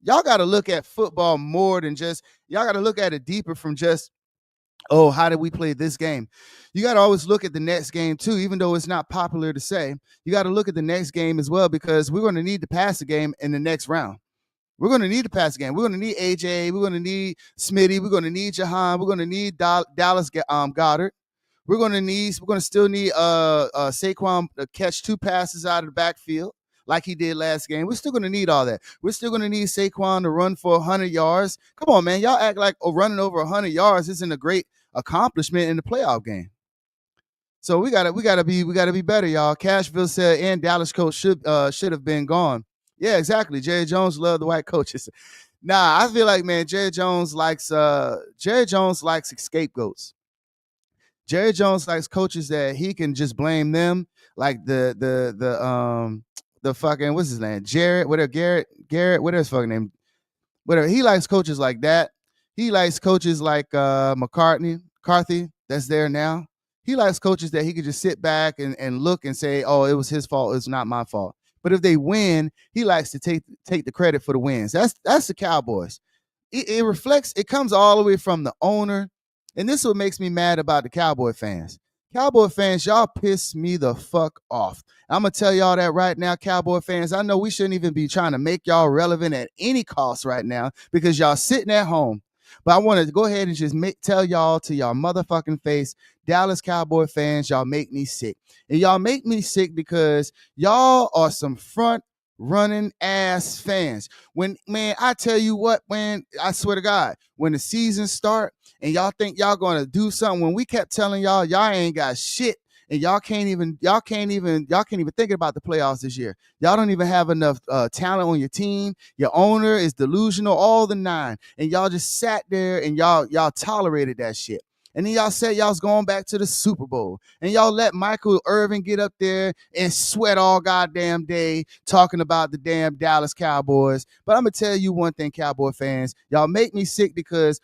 Y'all got to look at football more than just, y'all got to look at it deeper from just, oh, how did we play this game? You got to always look at the next game too, even though it's not popular to say. You got to look at the next game as well, because we're going to need to pass the game in the next round. We're going to need the pass game. We're going to need AJ. We're going to need Smitty. We're going to need Jahan. We're going to need Dallas Goddard. We're going to still need Saquon to catch 2 passes out of the backfield like he did last game. We're still going to need all that. We're still going to need Saquon to run for 100 yards. Come on, man. Y'all act like running over 100 yards isn't a great accomplishment in the playoff game. So we gotta be better, y'all. Cashville said, and Dallas coach should have been gone. Yeah, exactly. Jerry Jones loved the white coaches. Nah, I feel like, man, Jerry Jones likes scapegoats. Jerry Jones likes coaches that he can just blame them, like the fucking, what's his name, Jared, whatever, Garrett, whatever his fucking name, whatever. He likes coaches like that. He likes coaches like McCarthy, that's there now. He likes coaches that he could just sit back and look and say, "Oh, it was his fault. It's not my fault." But if they win, he likes to take the credit for the wins. That's the Cowboys. It reflects. It comes all the way from the owner, and this is what makes me mad about the Cowboy fans. Cowboy fans, y'all piss me the fuck off. I'm gonna tell y'all that right now, Cowboy fans. I know we shouldn't even be trying to make y'all relevant at any cost right now because y'all sitting at home. But I want to go ahead and just tell y'all to y'all motherfucking face, Dallas Cowboy fans, y'all make me sick. And y'all make me sick because y'all are some front running ass fans. When, man, I tell you what, man, I swear to God, when the season start and y'all think y'all gonna do something, when we kept telling y'all ain't got shit, and y'all can't even think about the playoffs this year. Y'all don't even have enough talent on your team. Your owner is delusional, all the 9, and y'all just sat there and y'all tolerated that shit. And then y'all said y'all was going back to the Super Bowl. And y'all let Michael Irvin get up there and sweat all goddamn day talking about the damn Dallas Cowboys. But I'm going to tell you one thing, Cowboy fans. Y'all make me sick because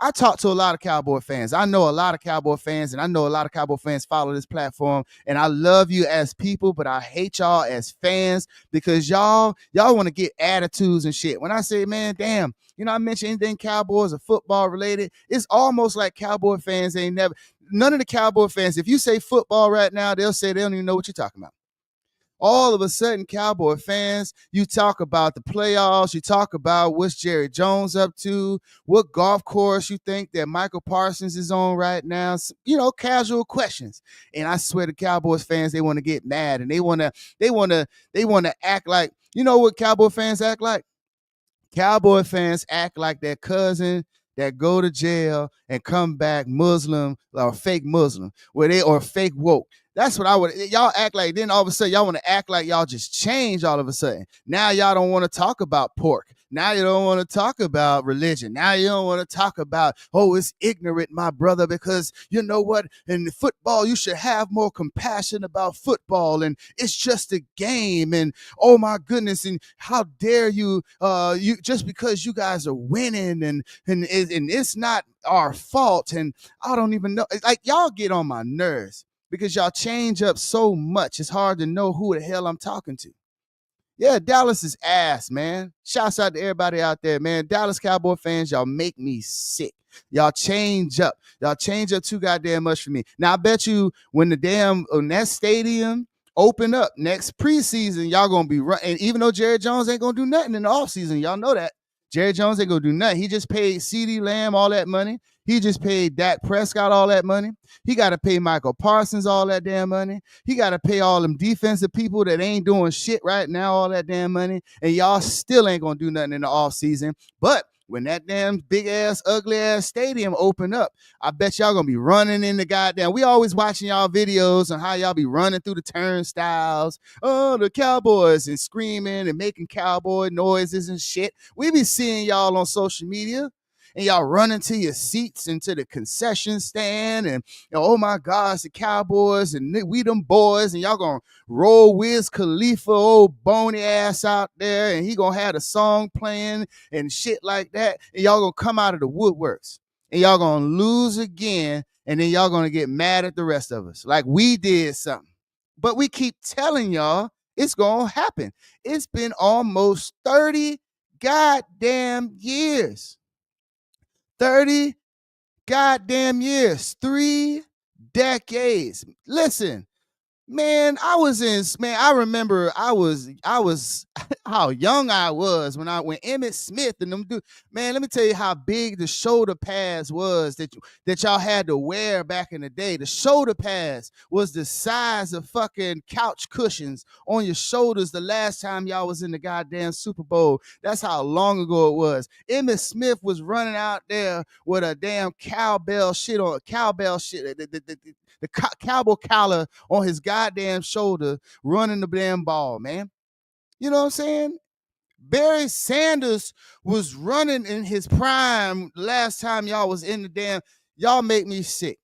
I talk to a lot of Cowboy fans. I know a lot of Cowboy fans, and I know a lot of Cowboy fans follow this platform. And I love you as people, but I hate y'all as fans because y'all want to get attitudes and shit. When I say, man, damn, I mention anything Cowboys or football related, it's almost like Cowboy fans ain't never. None of the Cowboy fans, if you say football right now, they'll say they don't even know what you're talking about. All of a sudden, Cowboy fans, you talk about the playoffs, you talk about what's Jerry Jones up to, what golf course you think that Michael Parsons is on right now, casual questions. And I swear to Cowboys fans, they want to get mad and they want to act like, you know what Cowboy fans act like? Cowboy fans act like their cousin that go to jail and come back Muslim or fake Muslim, or fake woke. That's what I would. Y'all act like. Then all of a sudden, y'all want to act like y'all just changed all of a sudden. Now y'all don't want to talk about pork. Now you don't want to talk about religion. Now you don't want to talk about, oh, it's ignorant, my brother, because you know what? In football, you should have more compassion about football, and it's just a game. And oh my goodness, and how dare you? You just because you guys are winning, and it's not our fault. And I don't even know. Like y'all get on my nerves because y'all change up so much. It's hard to know who the hell I'm talking to. Yeah, Dallas is ass, man. Shouts out to everybody out there, man. Dallas Cowboy fans, y'all make me sick. Y'all change up. Y'all change up too goddamn much for me. Now, I bet you when when that stadium open up next preseason, y'all gonna be running. And even though Jerry Jones ain't gonna do nothing in the offseason, y'all know that. Jerry Jones ain't gonna do nothing. He just paid CeeDee Lamb all that money. He just paid Dak Prescott all that money. He got to pay Michael Parsons all that damn money. He got to pay all them defensive people that ain't doing shit right now all that damn money. And y'all still ain't going to do nothing in the offseason. But when that damn big ass, ugly ass stadium open up, I bet y'all gonna be running in the goddamn. We always watching y'all videos on how y'all be running through the turnstiles. Oh, the Cowboys, and screaming and making cowboy noises and shit. We be seeing y'all on social media. And y'all running to your seats into the concession stand, and oh my gosh, the Cowboys and we them boys, and y'all gonna roll Wiz Khalifa, old bony ass out there, and he gonna have a song playing and shit like that, and y'all gonna come out of the woodworks, and y'all gonna lose again, and then y'all gonna get mad at the rest of us like we did something. But we keep telling y'all it's gonna happen. It's been almost 30 goddamn years. 30 goddamn years, 3 decades. Listen, Man, I remember I was how young I was when Emmett Smith and them do. Man, let me tell you how big the shoulder pads was that y'all had to wear back in the day. The shoulder pads was the size of fucking couch cushions on your shoulders the last time y'all was in the goddamn Super Bowl. That's how long ago it was. Emmett Smith was running out there with a damn cowbell shit, the cowboy collar on his goddamn shoulder, running the damn ball, man. You know what I'm saying? Barry Sanders was running in his prime last time y'all was in the damn. Y'all make me sick.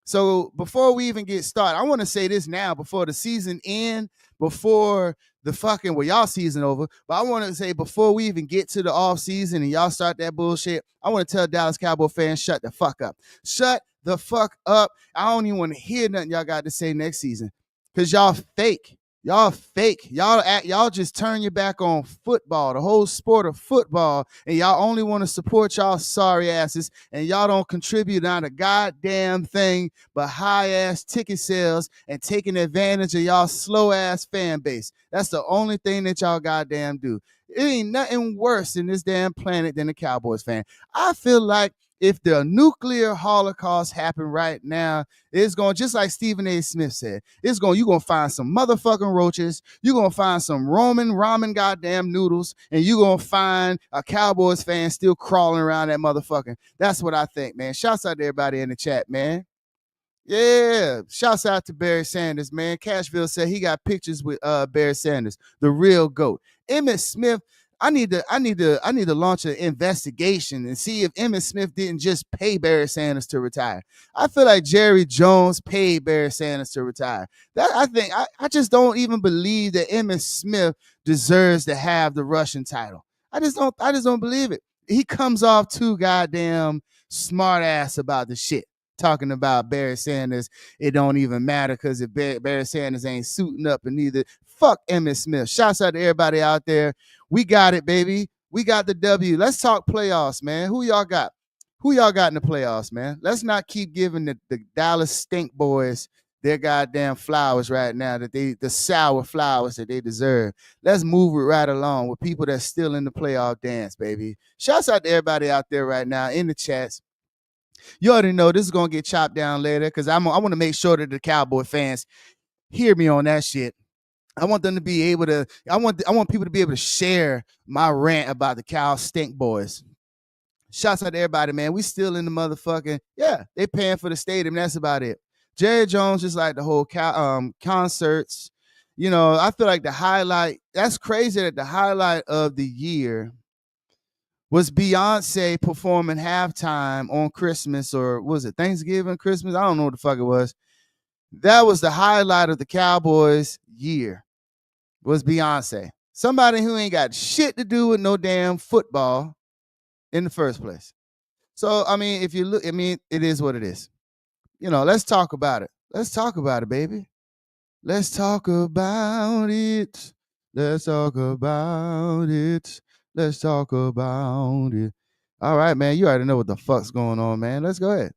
So before we even get started, I want to say this now before the season end, before the fucking well, y'all season over. But I want to say before we even get to the off season and y'all start that bullshit, I want to tell Dallas Cowboy fans, shut the fuck up. Shut the fuck up. I don't even want to hear nothing y'all got to say next season. Cause y'all fake. Y'all fake. Y'all just turn your back on football, the whole sport of football, and y'all only want to support y'all sorry asses, and y'all don't contribute on a goddamn thing but high ass ticket sales and taking advantage of y'all slow ass fan base. That's the only thing that y'all goddamn do. It ain't nothing worse in this damn planet than a Cowboys fan. I feel like if the nuclear holocaust happened right now, it's going just like Stephen A. Smith said. You're gonna find some motherfucking roaches. You're gonna find some Roman ramen goddamn noodles, and you're gonna find a Cowboys fan still crawling around that motherfucking. That's what I think, man. Shouts out to everybody in the chat, man. Yeah, shouts out to Barry Sanders, man. Cashville said he got pictures with Barry Sanders, the real GOAT. Emmett Smith, I need to launch an investigation and see if Emmett Smith didn't just pay Barry Sanders to retire. I feel like Jerry Jones paid Barry Sanders to retire. That I just don't even believe that Emmett Smith deserves to have the Russian title. I just don't believe it. He comes off too goddamn smart ass about the shit talking about Barry Sanders. It don't even matter because if Barry Sanders ain't suiting up and neither. Fuck Emmitt Smith. Shouts out to everybody out there. We got it, baby. We got the W. Let's talk playoffs, man. Who y'all got? Who y'all got in the playoffs, man? Let's not keep giving the Dallas Stink Boys their goddamn flowers right now, the sour flowers that they deserve. Let's move it right along with people that's still in the playoff dance, baby. Shouts out to everybody out there right now in the chats. You already know this is gonna get chopped down later because I want to make sure that the Cowboy fans hear me on that shit. I want them to be able to. I want people to be able to share my rant about the Cal Stink Boys. Shouts out to everybody, man. We still in the motherfucking yeah. They paying for the stadium. That's about it. Jerry Jones just like the whole concerts. You know, I feel like the highlight. That's crazy that the highlight of the year was Beyonce performing halftime on Christmas or was it Thanksgiving, Christmas? I don't know what the fuck it was. That was the highlight of the Cowboys year. Was Beyonce. Somebody who ain't got shit to do with no damn football in the first place. So I mean, if you look, I mean, it is what it is. You know, let's talk about it. Let's talk about it, baby. Let's talk about it. Let's talk about it. Let's talk about it. All right, man. You already know what the fuck's going on, man. Let's go ahead.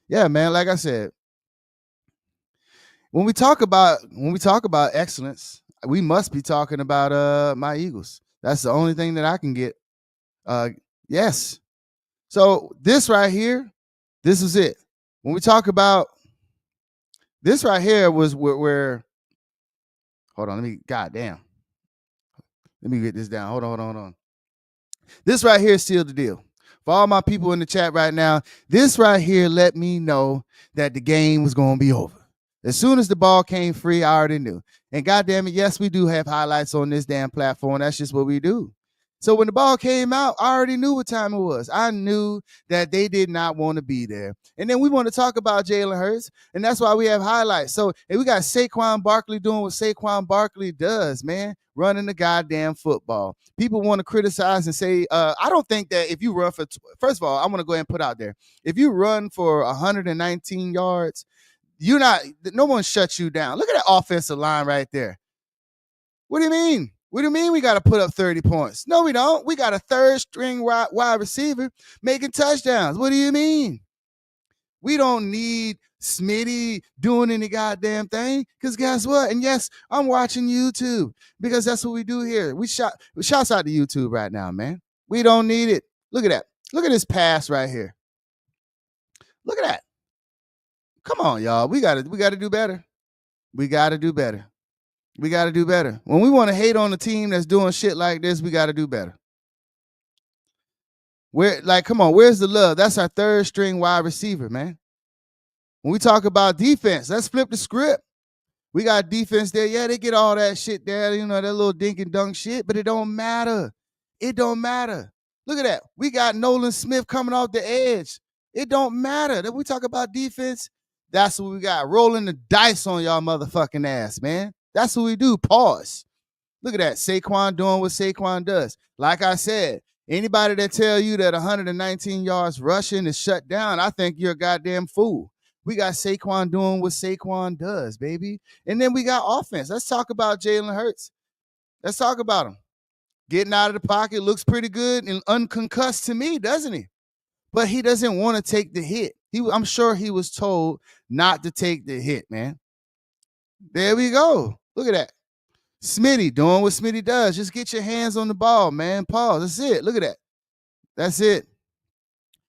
Yeah, man. Like I said, when we talk about excellence, we must be talking about my Eagles. That's the only thing that I can get. Uh yes. So this right here, this is it. When we talk about this right here was where hold on, goddamn. Let me get this down. Hold on. This right here sealed the deal. For all my people in the chat right now, this right here let me know that the game was going to be over. As soon as the ball came free, I already knew. And goddamn it, yes, we do have highlights on this damn platform. That's just what we do. So when the ball came out, I already knew what time it was. I knew that they did not want to be there. And then we want to talk about Jalen Hurts, and that's why we have highlights. So and we got Saquon Barkley doing what Saquon Barkley does, man, running the goddamn football. People want to criticize and say, I don't think that if you run for, first of all, I want to go ahead and put out there, if you run for 119 yards, you're not, no one shuts you down. Look at that offensive line right there. What do you mean? What do you mean we got to put up 30 points? No, we don't. We got a third string wide receiver making touchdowns. What do you mean? We don't need Smitty doing any goddamn thing. Because guess what? And yes, I'm watching YouTube because that's what we do here. Shouts out to YouTube right now, man. We don't need it. Look at that. Look at this pass right here. Look at that. Come on, y'all. We gotta do better. We gotta do better. We gotta do better. When we want to hate on a team that's doing shit like this, we gotta do better. Come on, where's the love? That's our third string wide receiver, man. When we talk about defense, let's flip the script. We got defense there. Yeah, they get all that shit there, that little dink and dunk shit, but it don't matter. It don't matter. Look at that. We got Nolan Smith coming off the edge. It don't matter. That we talk about defense, that's what we got. Rolling the dice on y'all motherfucking ass, man. That's what we do. Pause. Look at that. Saquon doing what Saquon does. Like I said, anybody that tell you that 119 yards rushing is shut down, I think you're a goddamn fool. We got Saquon doing what Saquon does, baby. And then we got offense. Let's talk about Jalen Hurts. Let's talk about him. Getting out of the pocket looks pretty good and unconcussed to me, doesn't he? But he doesn't want to take the hit. I'm sure he was told not to take the hit, man. There we go. Look at that. Smitty doing what Smitty does. Just get your hands on the ball, man. Pause. That's it. Look at that. That's it.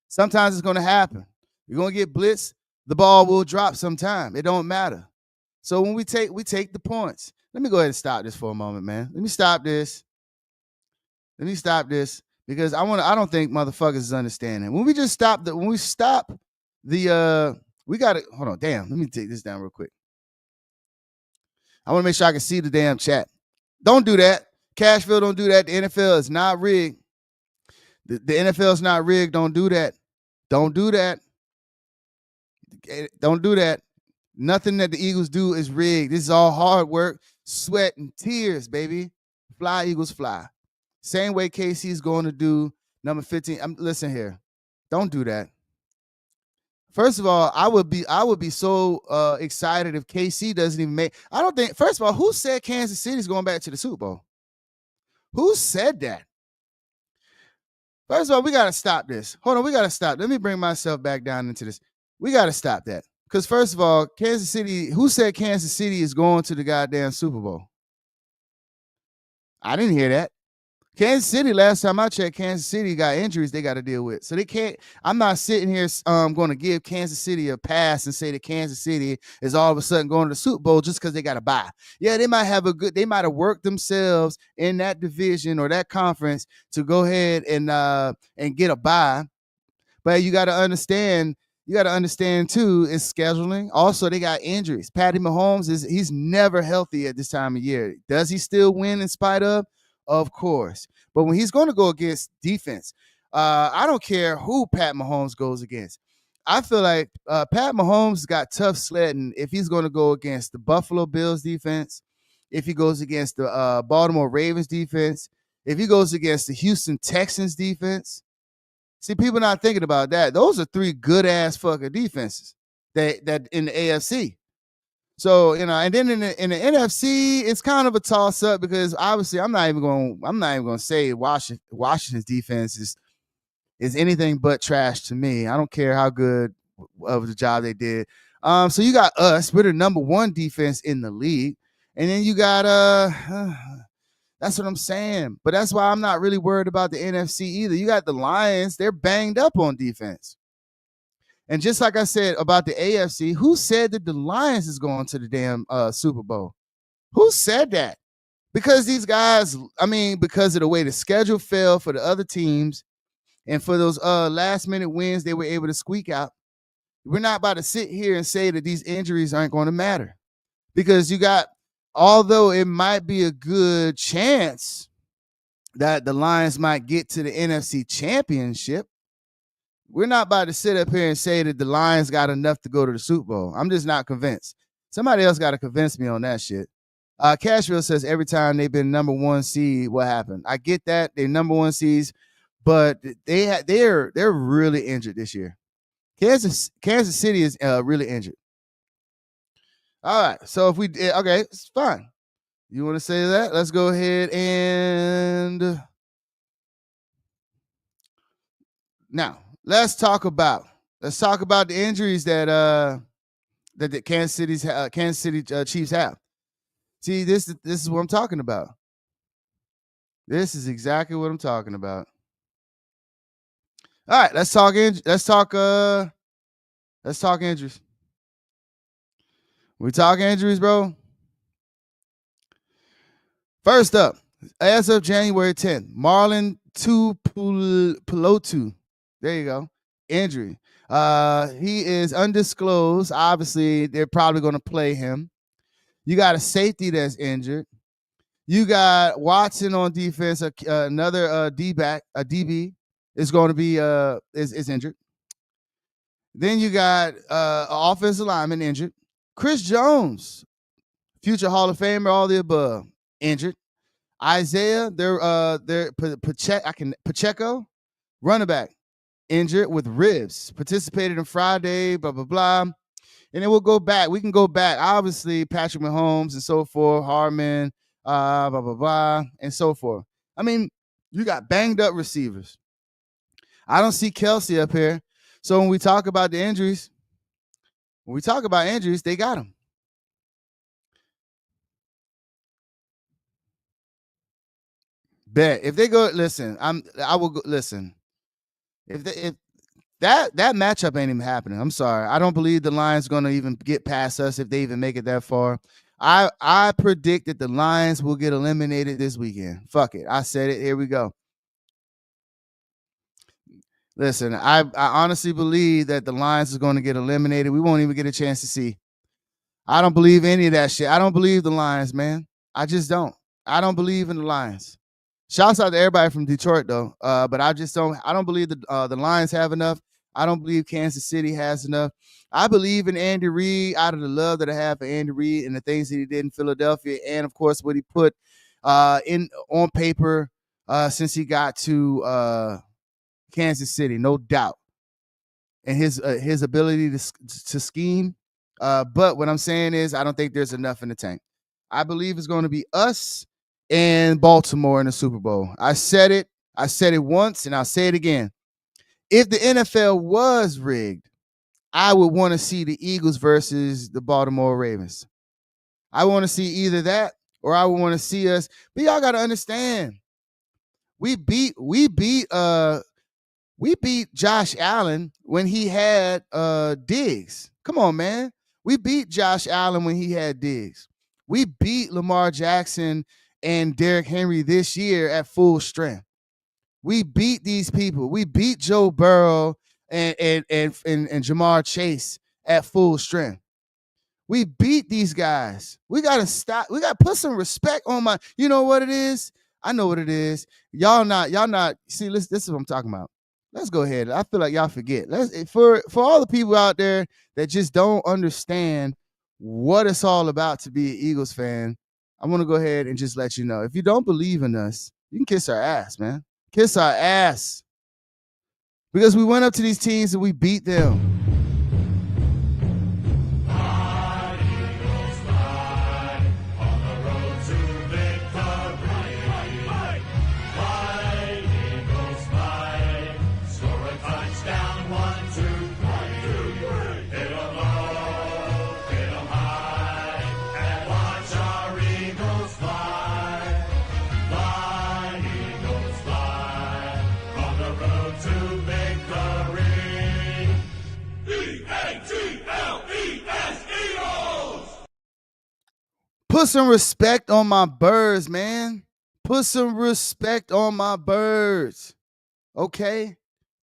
Sometimes it's going to happen. You're going to get blitzed. The ball will drop sometime. It don't matter. So when we take the points. Let me go ahead and stop this for a moment, man. Let me stop this because I don't think motherfuckers is understanding. When we stop the we got to hold on. Damn, let me take this down real quick. I want to make sure I can see the damn chat. Don't do that. Cashville, don't do that. The NFL is not rigged. The NFL is not rigged. Don't do that. Don't do that. Don't do that. Nothing that the Eagles do is rigged. This is all hard work, sweat, and tears, baby. Fly, Eagles, fly. Same way KC is going to do number 15. Listen here. Don't do that. First of all, I would be so excited if KC doesn't even make. I don't think. First of all, who said Kansas City's going back to the Super Bowl? Who said that? First of all, we got to stop this. Hold on, we got to stop. Let me bring myself back down into this. We got to stop that. Because first of all, Kansas City, who said Kansas City is going to the goddamn Super Bowl? I didn't hear that. Kansas City, last time I checked, Kansas City got injuries they got to deal with. So they can't, I'm not sitting here going to give Kansas City a pass and say that Kansas City is all of a sudden going to the Super Bowl just because they got to bye. Yeah, they might have worked themselves in that division or that conference to go ahead and get a bye. But you got to understand too, is scheduling. Also, they got injuries. Patty Mahomes he's never healthy at this time of year. Does he still win in spite of? Of course. But when he's going to go against defense, I don't care who Pat Mahomes goes against. I feel like Pat Mahomes got tough sledding if he's going to go against the Buffalo Bills defense, if he goes against the Baltimore Ravens defense, if he goes against the Houston Texans defense. See, people not thinking about that. Those are three good ass fucking defenses that in the AFC. So, and then in the NFC, it's kind of a toss up because obviously I'm not even going to say Washington's defense is anything but trash to me. I don't care how good of the job they did. So you got us. We're the number one defense in the league. And then you got that's what I'm saying. But that's why I'm not really worried about the NFC either. You got the Lions. They're banged up on defense. And just like I said about the AFC, who said that the Lions is going to the damn Super Bowl? Who said that? Because these guys, because of the way the schedule fell for the other teams and for those last minute wins they were able to squeak out, we're not about to sit here and say that these injuries aren't going to matter. Because although it might be a good chance that the Lions might get to the NFC Championship, we're not about to sit up here and say that the Lions got enough to go to the Super Bowl. I'm just not convinced. Somebody else got to convince me on that shit. Cashville says every time they've been number one seed, what happened? I get that they're number one seeds, but they're really injured this year. Kansas City is really injured. All right, so if okay, it's fine. You want to say that? Let's go ahead and now let's talk about Let's talk about the injuries that the Kansas City Chiefs have. See, this is what I'm talking about. This is exactly what I'm talking about. All right, let's talk injuries. We talk injuries, bro. First up, as of January 10th, Marlon Pelotu. There you go. Injury. He is undisclosed. Obviously, they're probably going to play him. You got a safety that's injured. You got Watson on defense. Another D back, a DB, is going to be is injured. Then you got an offensive lineman injured. Chris Jones, future Hall of Famer, all the above, injured. Isaiah, Pacheco, running back, injured with ribs. Participated in Friday, blah blah blah. And then we'll go back. We can go back. Obviously, Patrick Mahomes and so forth, Harmon, blah blah blah, and so forth. I mean, you got banged up receivers. I don't see Kelsey up here. So when we talk about the injuries, they got him. Bet if they go, listen, I will go, listen. If that matchup ain't even happening. I'm sorry. I don't believe the Lions going to even get past us if they even make it that far. I predict that the Lions will get eliminated this weekend. Fuck it. I said it. Here we go. Listen, I honestly believe that the Lions is going to get eliminated. We won't even get a chance to see. I don't believe any of that shit. I don't believe the Lions, man. I just don't. I don't believe in the Lions. Shouts out to everybody from Detroit though. But I just don't. I don't believe the Lions have enough. I don't believe Kansas City has enough. I believe in Andy Reid out of the love that I have for Andy Reid and the things that he did in Philadelphia, and of course what he put in on paper since he got to Kansas City, no doubt, and his ability to scheme. But what I'm saying is, I don't think there's enough in the tank. I believe it's going to be us and Baltimore in the Super Bowl. I said it. I said it once, and I'll say it again. If the NFL was rigged, I would want to see the Eagles versus the Baltimore Ravens. I want to see either that, or I would want to see us. But y'all got to understand, we beat Josh Allen when he had Diggs. Come on, man. We beat Josh Allen when he had Diggs. We beat Lamar Jackson and Derrick Henry this year at full strength. We beat these people. We beat Joe Burrow and Jamar Chase at full strength. We beat these guys. We gotta stop. We gotta put some respect on my. You know what it is? I know what it is. Y'all not. See, this is what I'm talking about. Let's go ahead. I feel like y'all forget. Let's for all the people out there that just don't understand what it's all about to be an Eagles fan. I want to go ahead and just let you know. If you don't believe in us, you can kiss our ass, man. Kiss our ass. Because we went up to these teams and we beat them. Put some respect on my birds, man. Put some respect on my birds. Okay?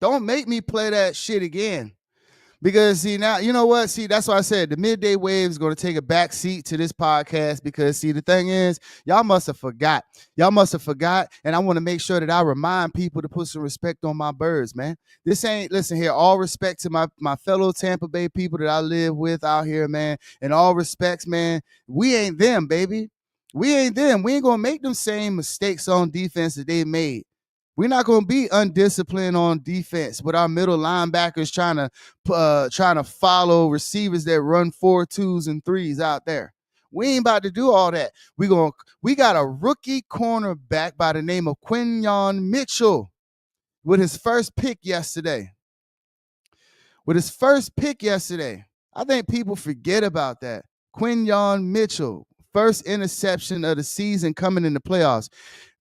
Don't make me play that shit again. Because see now, you know what? See, that's why I said the midday wave is going to take a back seat to this podcast. Because see, the thing is, y'all must have forgot. Y'all must have forgot, and I want to make sure that I remind people to put some respect on my birds, man. This ain't listen here. All respect to my fellow Tampa Bay people that I live with out here, man. And all respects, man. We ain't them, baby. We ain't them. We ain't gonna make them same mistakes on defense that they made. We're not going to be undisciplined on defense with our middle linebackers trying to follow receivers that run 4 2s and 3s out there. We ain't about to do all that. We got a rookie cornerback by the name of Quinyon Mitchell with his first pick yesterday. with his first pick yesterday. I think people forget about that. Quinyon Mitchell, first interception of the season coming in the playoffs.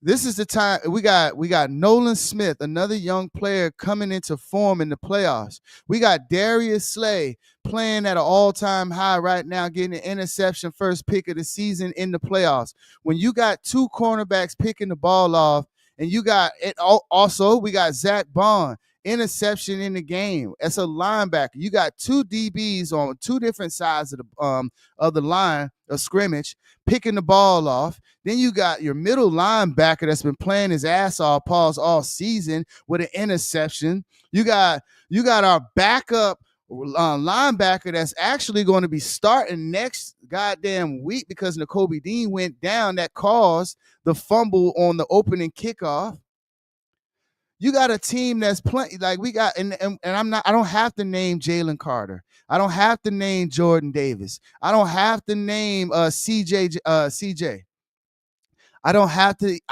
This is the time we got Nolan Smith, another young player coming into form in the playoffs. We got Darius Slay playing at an all-time high right now, getting an interception first pick of the season in the playoffs. When you got two cornerbacks picking the ball off, and you got it also, we got Zach Bond, interception in the game. As a linebacker, you got two DBs on two different sides of the line of scrimmage picking the ball off. Then you got your middle linebacker that's been playing his ass off, all season with an interception. You got our backup linebacker that's actually going to be starting next goddamn week because N'Kobe Dean went down. That caused the fumble on the opening kickoff. You got a team that's playing like we got, and I don't have to name Jalen Carter. I don't have to name Jordan Davis. I don't have to name CJ. I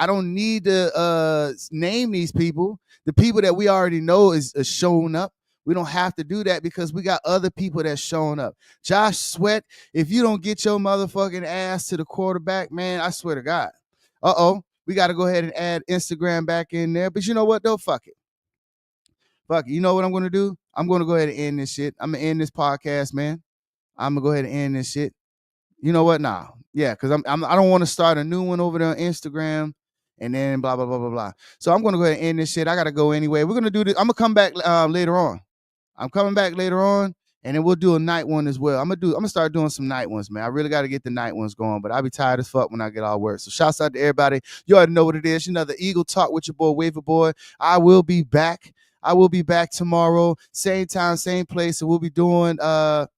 don't need to name these people. The people that we already know is showing up. We don't have to do that because we got other people that's showing up. Josh Sweat, if you don't get your motherfucking ass to the quarterback, man, I swear to God. We got to go ahead and add Instagram back in there. But you know what, though? Fuck it. Fuck it. You know what I'm going to do? I'm going to go ahead and end this shit. I'm going to end this podcast, man. I'm going to go ahead and end this shit. You know what? Nah. Yeah, because I don't want to start a new one over there on Instagram and then blah, blah, blah, blah, blah. So I'm going to go ahead and end this shit. I got to go anyway. We're going to do this. I'm going to come back later on. I'm coming back later on, and then we'll do a night one as well. I'm gonna start doing some night ones, man. I really got to get the night ones going, but I'll be tired as fuck when I get all work. So shouts out to everybody. You already know what it is. You know, the Eagle Talk with your boy Waver Boy. I will be back. I will be back tomorrow, same time, same place. So we'll be doing the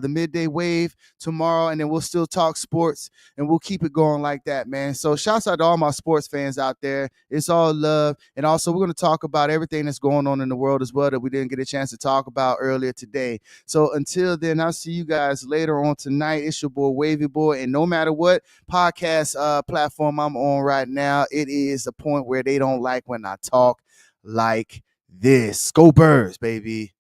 midday wave tomorrow, and then we'll still talk sports, and we'll keep it going like that, man. So shouts out to all my sports fans out there. It's all love. And also, we're going to talk about everything that's going on in the world as well that we didn't get a chance to talk about earlier today. So until then, I'll see you guys later on tonight. It's your boy Wavy Boy, and no matter what podcast platform I'm on right now, it is the point where they don't like when I talk like this. Go Birds, baby.